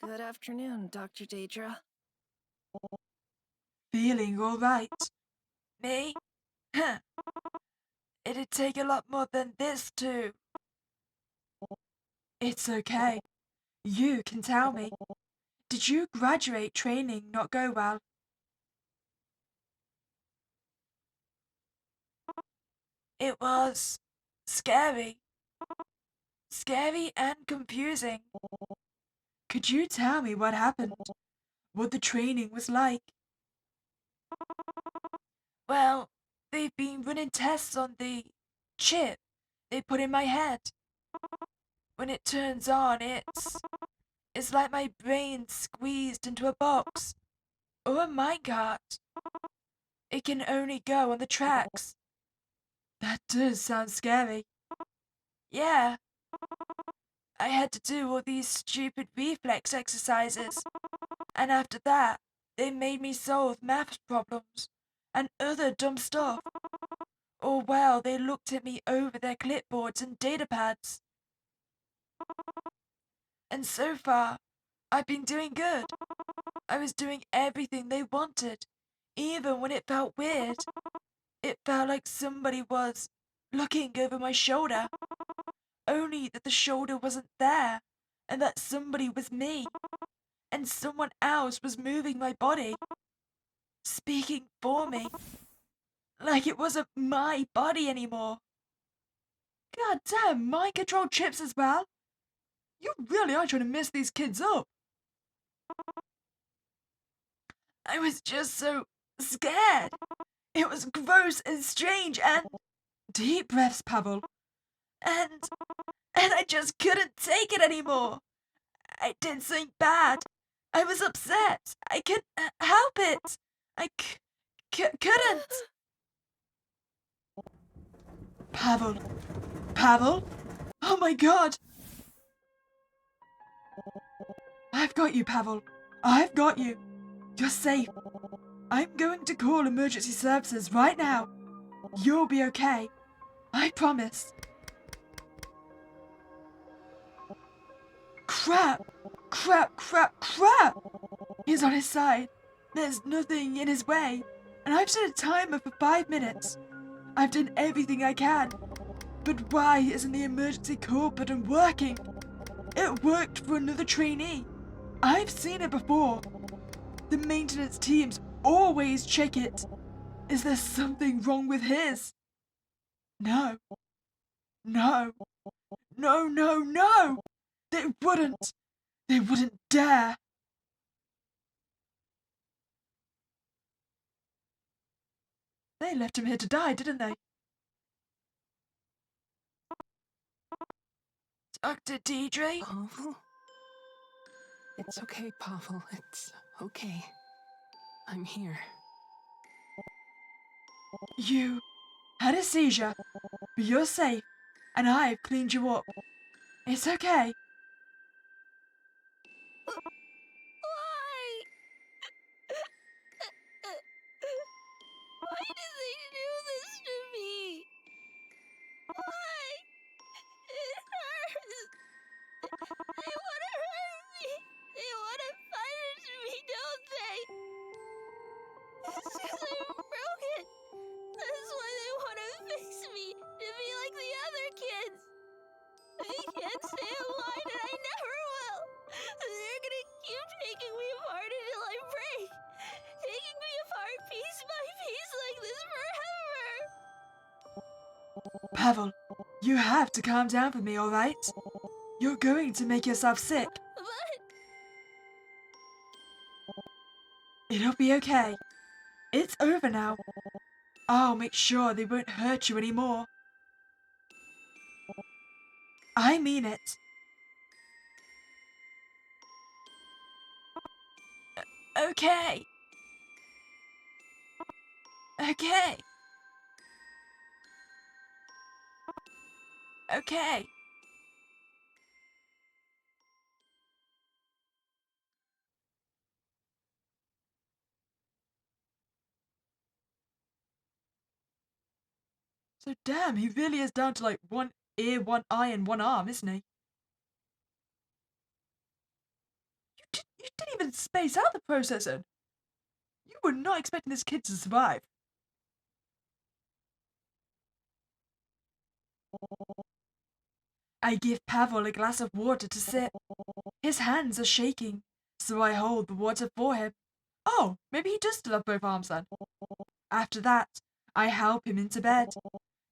Good afternoon, Dr. Daedra.
Feeling all right? Me? Huh. It'd take a lot more than this to... It's okay. You can tell me. Did you graduate training not go well? It was scary. Scary and confusing. Could you tell me what happened? What the training was like? Well, they've been running tests on the chip they put in my head. When it turns on, it's like my brain squeezed into a box or a minecart. It can only go on the tracks. That does sound scary. Yeah. I had to do all these stupid reflex exercises. And after that, they made me solve math problems and other dumb stuff. Or while they looked at me over their clipboards and datapads. And so far, I've been doing good. I was doing everything they wanted, even when it felt weird. It felt like somebody was looking over my shoulder, only that the shoulder wasn't there, and that somebody was me, and someone else was moving my body, speaking for me, like it wasn't my body anymore. God damn, mind-controlled chips as well? You really are trying to mess these kids up. I was just so scared. It was gross and strange and... Deep breaths, Pavel. And I just couldn't take it anymore. I did something bad. I was upset. I couldn't help it. I couldn't. Pavel. Pavel? Oh my god. I've got you, Pavel. I've got you. You're safe. I'm going to call emergency services right now. You'll be okay. I promise. Crap! Crap, crap, crap! He's on his side. There's nothing in his way. And I've set a timer for 5 minutes. I've done everything I can. But why isn't the emergency call button working? It worked for another trainee. I've seen it before. The maintenance teams always check it. Is there something wrong with his? No. No. No, no, no! They wouldn't! They wouldn't dare! They left him here to die, didn't they? Dr. Deidre?
Pavel? It's okay, Pavel. It's okay. I'm here.
You had a seizure, but you're safe, and I've cleaned you up. It's okay.
Why? Why did they do this to me? Why? It hurts. They want to hurt me. They want to punish me, don't they? It's because I'm broken. That's why they want to fix me to be like the other kids. They can't stay alive, and I never will. They're gonna keep taking me apart until I break. Taking me apart piece by piece like this forever.
Pavel, you have to calm down for me, alright? You're going to make yourself sick.
But
It'll be okay. It's over now. I'll make sure they won't hurt you anymore. I mean it. Okay. Okay. Okay. So damn, he really is down to like one ear, one eye, and one arm, isn't he? You didn't even space out the processing. You were not expecting this kid to survive. I give Pavel a glass of water to sip. His hands are shaking, so I hold the water for him. Oh, maybe he does still have both arms then. After that, I help him into bed,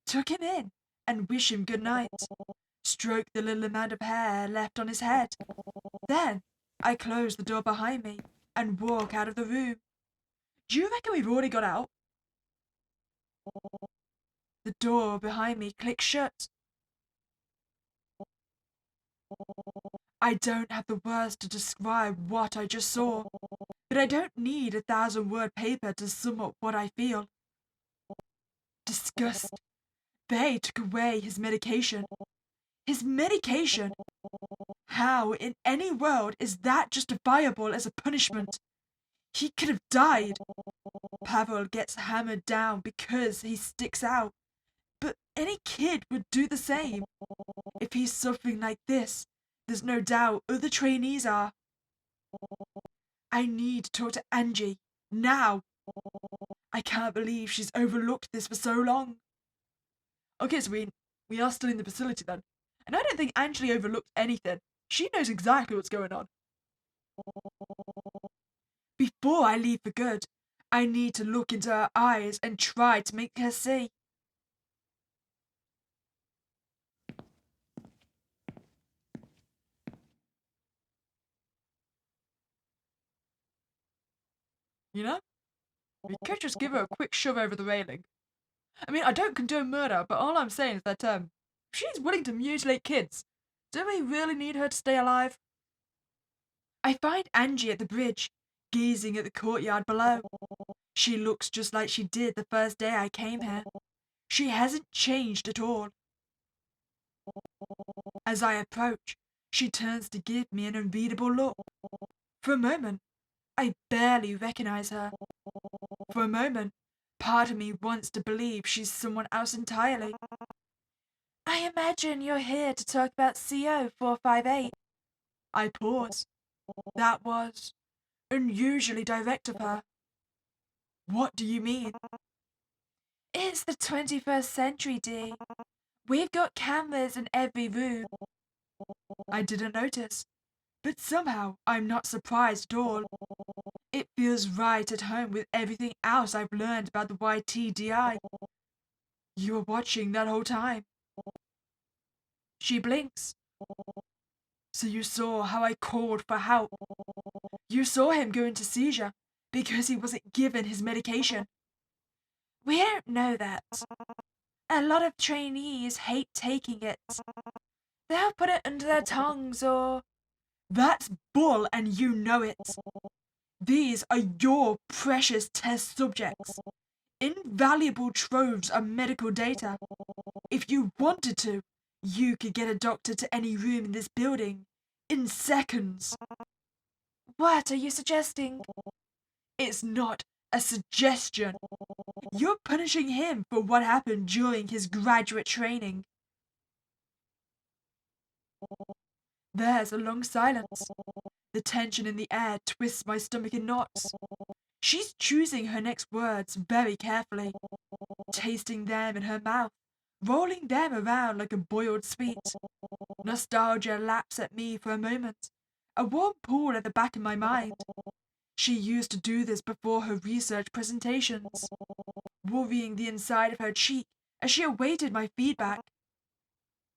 tuck him in, and wish him good night. Stroke the little amount of hair left on his head. Then, I close the door behind me and walk out of the room. Do you reckon we've already got out? The door behind me clicks shut. I don't have the words to describe what I just saw, but I don't need 1,000-word paper to sum up what I feel. Disgust. They took away his medication. His medication? How in any world is that justifiable as a punishment? He could have died. Pavel gets hammered down because he sticks out. But any kid would do the same. If he's suffering like this, there's no doubt other trainees are. I need to talk to Angie. Now. I can't believe she's overlooked this for so long. Okay, so we are still in the facility then. And I don't think Angie overlooked anything. She knows exactly what's going on. Before I leave for good, I need to look into her eyes and try to make her see. You know? We could just give her a quick shove over the railing. I mean, I don't condone murder, but all I'm saying is that, if she's willing to mutilate kids, do we really need her to stay alive? I find Angie at the bridge, gazing at the courtyard below. She looks just like she did the first day I came here. She hasn't changed at all. As I approach, she turns to give me an unreadable look. For a moment, I barely recognize her. For a moment, part of me wants to believe she's someone else entirely. I imagine you're here to talk about CO 458. I pause. That was unusually direct of her. What do you mean? It's the 21st century, D. We've got cameras in every room. I didn't notice, but somehow I'm not surprised at all. It feels right at home with everything else I've learned about the YTDI. You were watching that whole time. She blinks. So you saw how I called for help. You saw him go into seizure because he wasn't given his medication. We don't know that. A lot of trainees hate taking it. They'll put it under their tongues or... That's bull and you know it. These are your precious test subjects. Invaluable troves of medical data. If you wanted to, you could get a doctor to any room in this building in seconds. What are you suggesting? It's not a suggestion. You're punishing him for what happened during his graduate training. There's a long silence. The tension in the air twists my stomach in knots. She's choosing her next words very carefully, tasting them in her mouth, rolling them around like a boiled sweet. Nostalgia laps at me for a moment, a warm pool at the back of my mind. She used to do this before her research presentations, worrying the inside of her cheek as she awaited my feedback.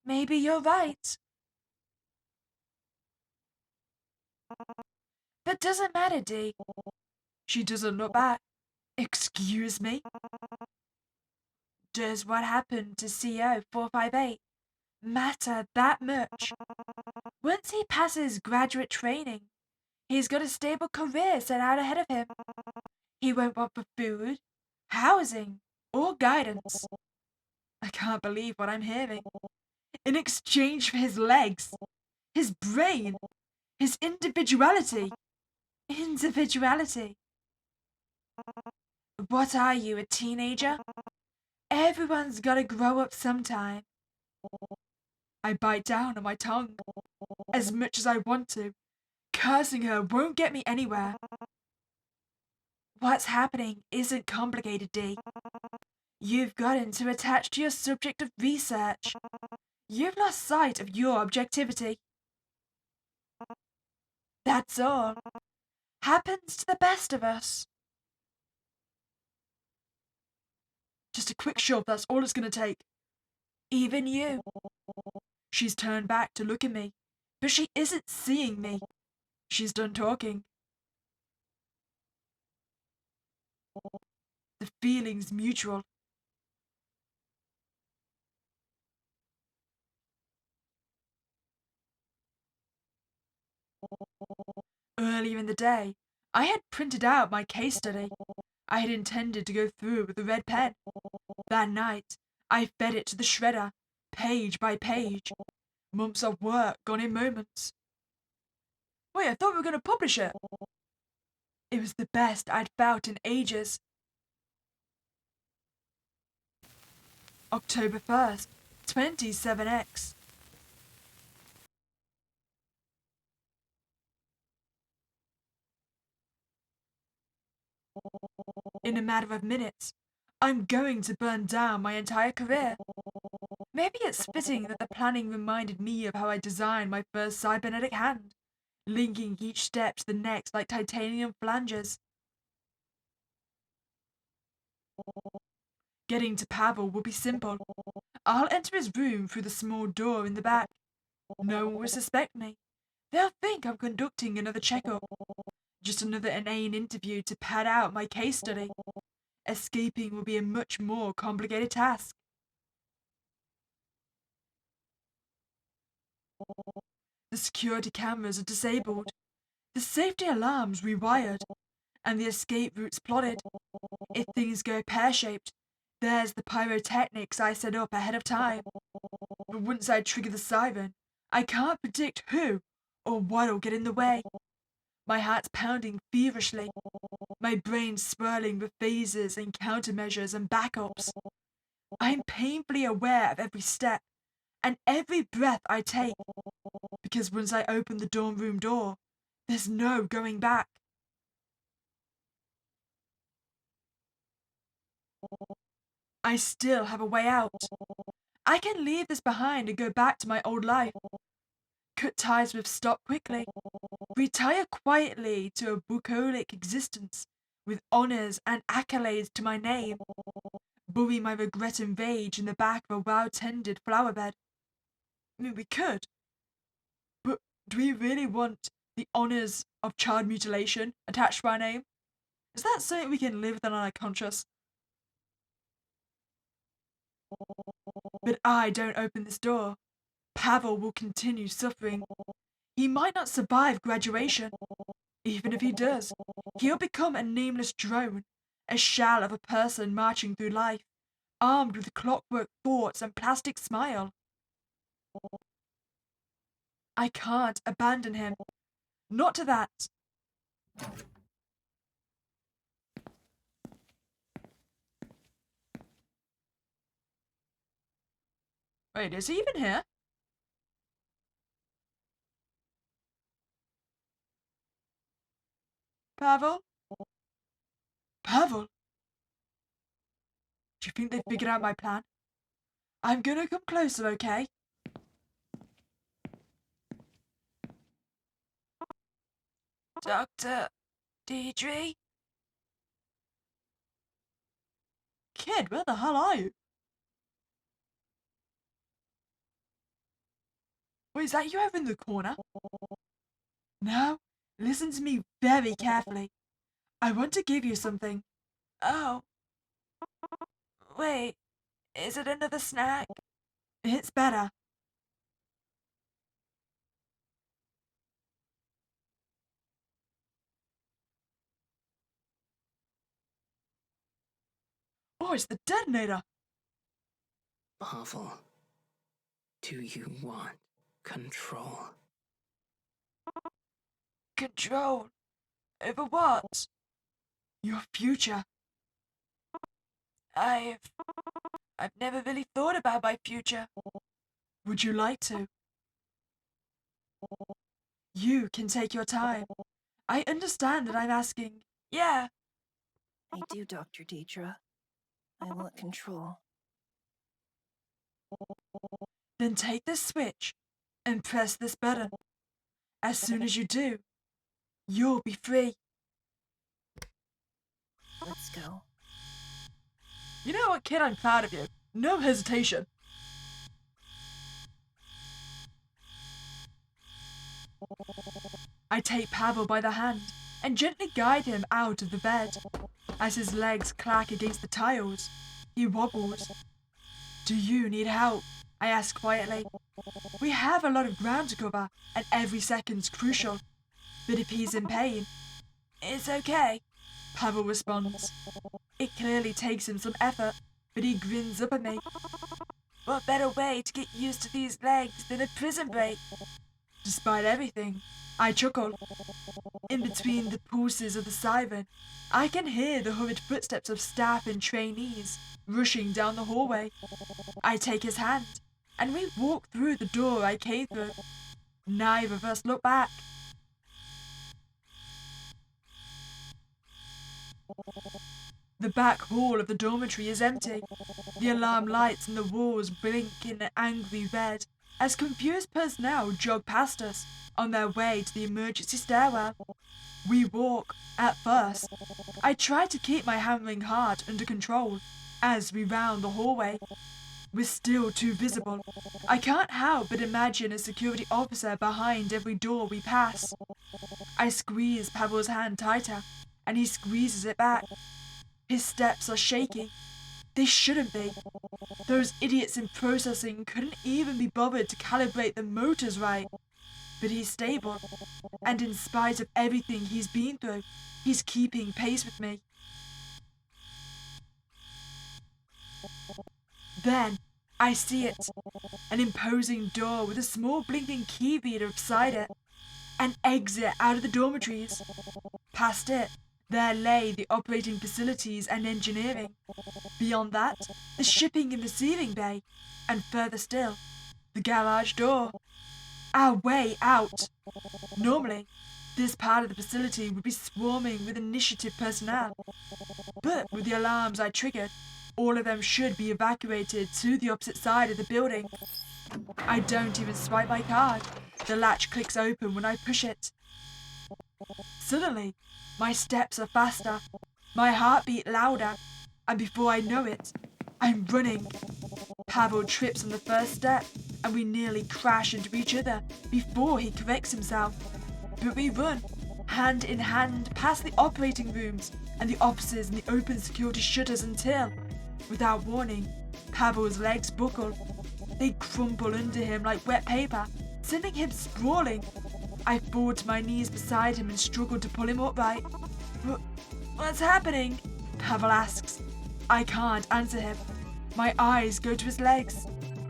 Maybe you're right. That doesn't matter, D. She doesn't look back. Excuse me? Does what happened to CO 458 matter that much? Once he passes graduate training, he's got a stable career set out ahead of him. He won't want for food, housing, or guidance. I can't believe what I'm hearing. In exchange for his legs, his brain, his individuality. Individuality. What are you, a teenager? Everyone's gotta grow up sometime. I bite down on my tongue. As much as I want to, cursing her won't get me anywhere. What's happening isn't complicated, D. You've gotten too attached to your subject of research. You've lost sight of your objectivity. That's all. Happens to the best of us. Just a quick shove, that's all it's gonna take. Even you. She's turned back to look at me, but she isn't seeing me. She's done talking. The feeling's mutual. Earlier in the day, I had printed out my case study. I had intended to go through with a red pen. That night, I fed it to the shredder, page by page. Months of work gone in moments. Wait, I thought we were going to publish it. It was the best I'd felt in ages. October 1st, 27X. In a matter of minutes, I'm going to burn down my entire career. Maybe it's fitting that the planning reminded me of how I designed my first cybernetic hand, linking each step to the next like titanium flanges. Getting to Pavel will be simple. I'll enter his room through the small door in the back. No one will suspect me. They'll think I'm conducting another checkup. Just another inane interview to pad out my case study. Escaping will be a much more complicated task. The security cameras are disabled, the safety alarms rewired, and the escape routes plotted. If things go pear-shaped, there's the pyrotechnics I set up ahead of time. But once I trigger the siren, I can't predict who or what'll get in the way. My heart's pounding feverishly, my brain swirling with phases and countermeasures and backups. I'm painfully aware of every step and every breath I take, because once I open the dorm room door, there's no going back. I still have a way out. I can leave this behind and go back to my old life. Cut ties with Stop quickly. Retire quietly to a bucolic existence with honors and accolades to my name. Bury my regret and rage in the back of a well-tended flower bed. I mean, we could. But do we really want the honors of child mutilation attached to our name? Is that something we can live with on our conscience? But I don't open this door. Pavel will continue suffering. He might not survive graduation. Even if he does, he'll become a nameless drone, a shell of a person marching through life, armed with clockwork thoughts and plastic smile. I can't abandon him. Not to that. Wait, is he even here? Pavel? Pavel? Do you think they figured out my plan? I'm gonna come closer, okay? Dr. Deidre? Kid, where the hell are you? Wait, is that you over in the corner? Now, listen to me very carefully. I want to give you something. Oh. Wait, is it another snack? It's better. Oh, it's the detonator.
Pavel, do you want control?
Control. Over what? Your future. I've never really thought about my future. Would you like to? You can take your time. I understand that I'm asking. Yeah.
I do, Dr. Deidre. I want control.
Then take this switch and press this button. As soon as you do, you'll be free.
Let's go.
You know what, kid? I'm proud of you. No hesitation. I take Pavel by the hand and gently guide him out of the bed. As his legs clack against the tiles, he wobbles. Do you need help? I ask quietly. We have a lot of ground to cover, and every second's crucial. But if he's in pain, it's okay, Pavel responds. It clearly takes him some effort, but he grins up at me. What better way to get used to these legs than a prison break? Despite everything, I chuckle. In between the pulses of the siren, I can hear the hurried footsteps of staff and trainees rushing down the hallway. I take his hand, and we walk through the door I came through. Neither of us look back. The back hall of the dormitory is empty. The alarm lights in the walls blink in an angry red as confused personnel jog past us on their way to the emergency stairwell. We walk, at first. I try to keep my hammering heart under control as we round the hallway. We're still too visible. I can't help but imagine a security officer behind every door we pass. I squeeze Pavel's hand tighter, and he squeezes it back. His steps are shaky. They shouldn't be. Those idiots in processing couldn't even be bothered to calibrate the motors right. But he's stable, and in spite of everything he's been through, he's keeping pace with me. Then, I see it. An imposing door with a small blinking key reader beside it. An exit out of the dormitories. Past it, there lay the operating facilities and engineering. Beyond that, the shipping and receiving bay. And further still, the garage door. Our way out. Normally, this part of the facility would be swarming with initiative personnel. But with the alarms I triggered, all of them should be evacuated to the opposite side of the building. I don't even swipe my card. The latch clicks open when I push it. Suddenly, my steps are faster, my heartbeat louder, and before I know it, I'm running. Pavel trips on the first step, and we nearly crash into each other before he corrects himself. But we run, hand in hand, past the operating rooms and the offices and the open security shutters until, without warning, Pavel's legs buckle. They crumple under him like wet paper, sending him sprawling. I fall to my knees beside him and struggle to pull him upright. What's happening? Pavel asks. I can't answer him. My eyes go to his legs.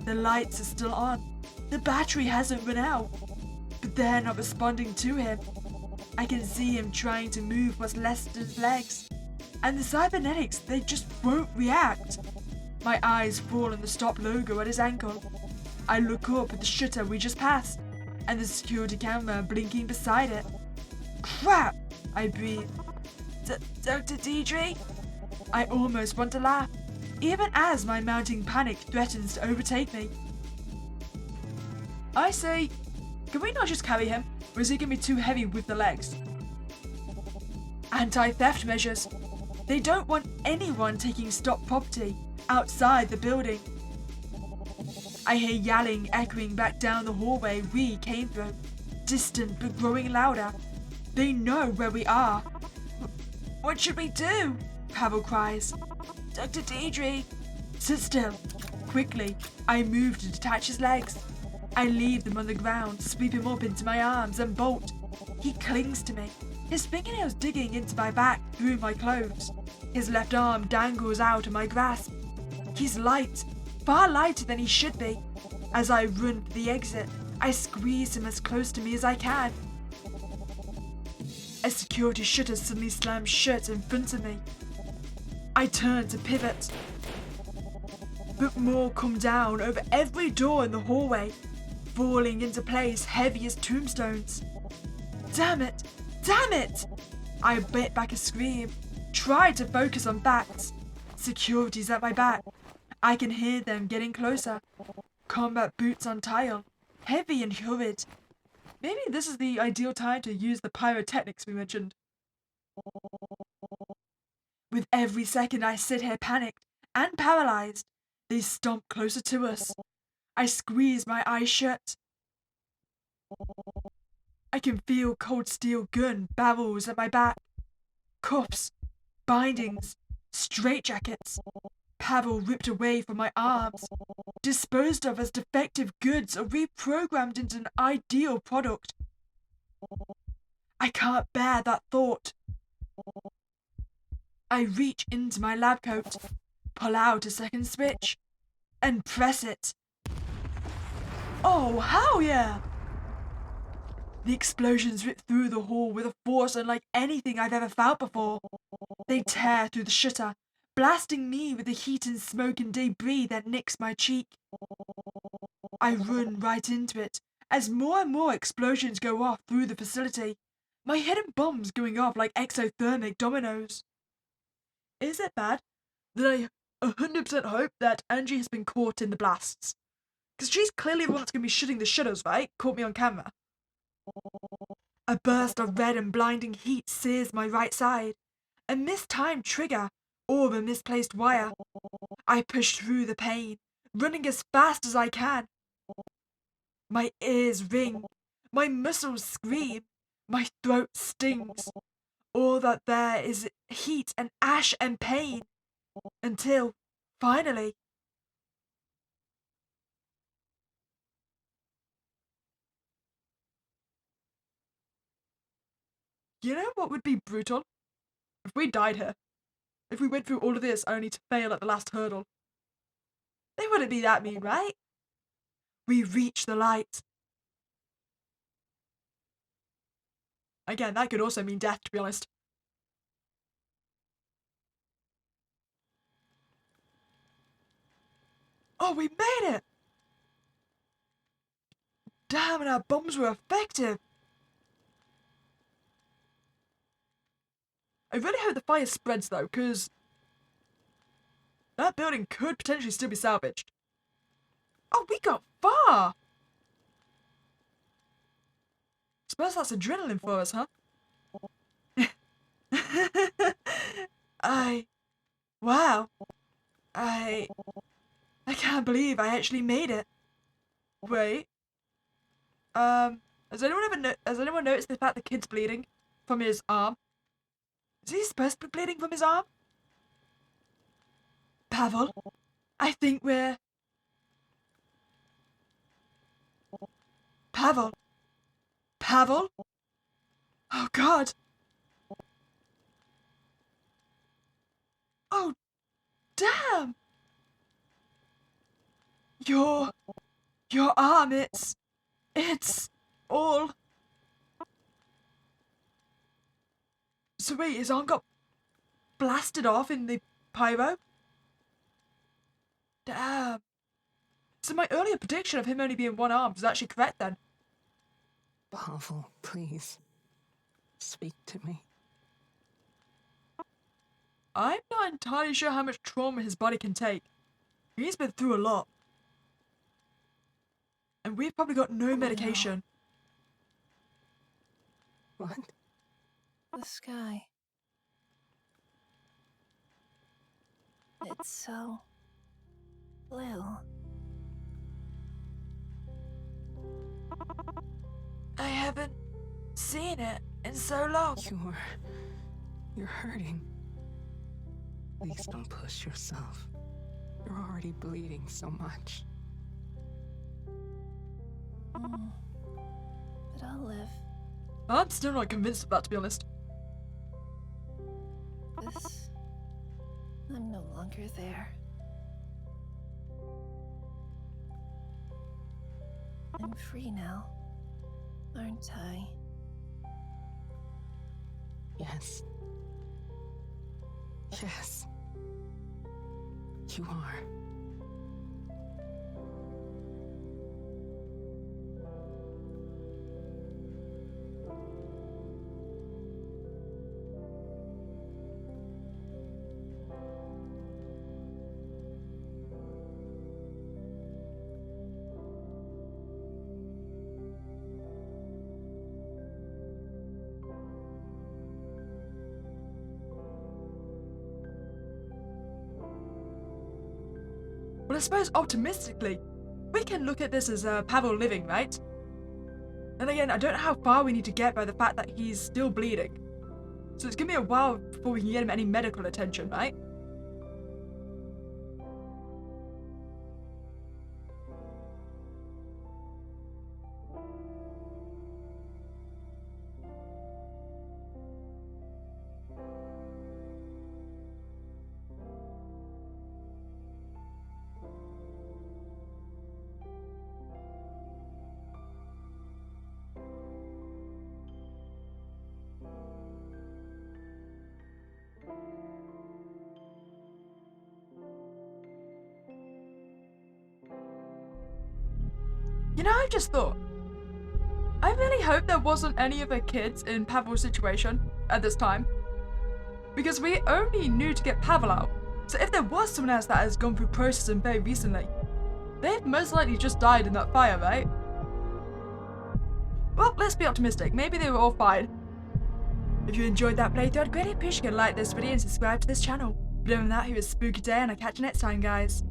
The lights are still on. The battery hasn't run out. But they're not responding to him. I can see him trying to move what's left of his legs. And the cybernetics, they just won't react. My eyes fall on the stop logo at his ankle. I look up at the shutter we just passed, and the security camera blinking beside it. Crap! I breathe. Dr. Deidre? I almost want to laugh, even as my mounting panic threatens to overtake me. I say, can we not just carry him, or is he going to be too heavy with the legs? Anti-theft measures. They don't want anyone taking stock property outside the building. I hear yelling echoing back down the hallway we came through, distant but growing louder. They know where we are. What should we do? Pavel cries. Dr. Deidre. Sit still. Quickly, I move to detach his legs. I leave them on the ground, sweep him up into my arms and bolt. He clings to me, his fingernails digging into my back through my clothes. His left arm dangles out of my grasp. He's light, far lighter than he should be. As I run for the exit, I squeeze him as close to me as I can. A security shutter suddenly slams shut in front of me. I turn to pivot, but more come down over every door in the hallway, falling into place heavy as tombstones. Damn it! Damn it! I bit back a scream, tried to focus on facts. Security's at my back. I can hear them getting closer. Combat boots on tile, heavy and hurried. Maybe this is the ideal time to use the pyrotechnics we mentioned. With every second I sit here panicked and paralyzed, they stomp closer to us. I squeeze my eyes shut. I can feel cold steel gun barrels at my back. Cuffs, bindings, straitjackets. Pavel ripped away from my arms, disposed of as defective goods or reprogrammed into an ideal product. I can't bear that thought. I reach into my lab coat, pull out a second switch, and press it. Oh, hell yeah! The explosions rip through the hall with a force unlike anything I've ever felt before. They tear through the shutter, blasting me with the heat and smoke and debris that nicks my cheek. I run right into it as more and more explosions go off through the facility, my hidden bombs going off like exothermic dominoes. Is it bad that I 100% hope that Angie has been caught in the blasts? Because she's clearly the one that's going to be shooting the shutters, right? Caught me on camera. A burst of red and blinding heat sears my right side. A mistimed trigger or a misplaced wire. I push through the pain, running as fast as I can. My ears ring, my muscles scream, my throat stings. All that there is heat and ash and pain. Until, finally, you know what would be brutal? If we died here. If we went through all of this only to fail at the last hurdle. They wouldn't be that mean, right? We reach the light. Again, that could also mean death, to be honest. Oh, we made it! Damn, and our bombs were effective! I really hope the fire spreads though, because that building could potentially still be salvaged. Oh, we got far! Suppose that's adrenaline for us, huh? Wow. I can't believe I actually made it. Wait. Has anyone noticed the fact the kid's bleeding from his arm? Is he supposed to be bleeding from his arm? Pavel, I think we're... Pavel? Pavel? Oh God. Oh, damn. Your arm, it's all... So wait, his arm got blasted off in the pyro? Damn. So my earlier prediction of him only being one armed was actually correct then.
Pavel, please. Speak to me.
I'm not entirely sure how much trauma his body can take. He's been through a lot. And we've probably got no medication.
What?
The sky. It's so blue.
I haven't seen it in so long.
You're hurting. Please don't push yourself. You're already bleeding so much.
But I'll live.
I'm still not convinced of that, to be honest.
I'm no longer there. I'm free now, aren't I?
Yes. Yes. You are.
Well, I suppose optimistically, we can look at this as Pavel living, right? And again, I don't know how far we need to get by the fact that he's still bleeding. So it's gonna be a while before we can get him any medical attention, right? You know, I just thought, I really hope there wasn't any other kids in Pavel's situation at this time. Because we only knew to get Pavel out. So if there was someone else that has gone through processing very recently, they've most likely just died in that fire, right? Well, let's be optimistic. Maybe they were all fine. If you enjoyed that playthrough, I'd greatly appreciate you to like this video and subscribe to this channel. But other than that, it was a spooky day and I'll catch you next time, guys.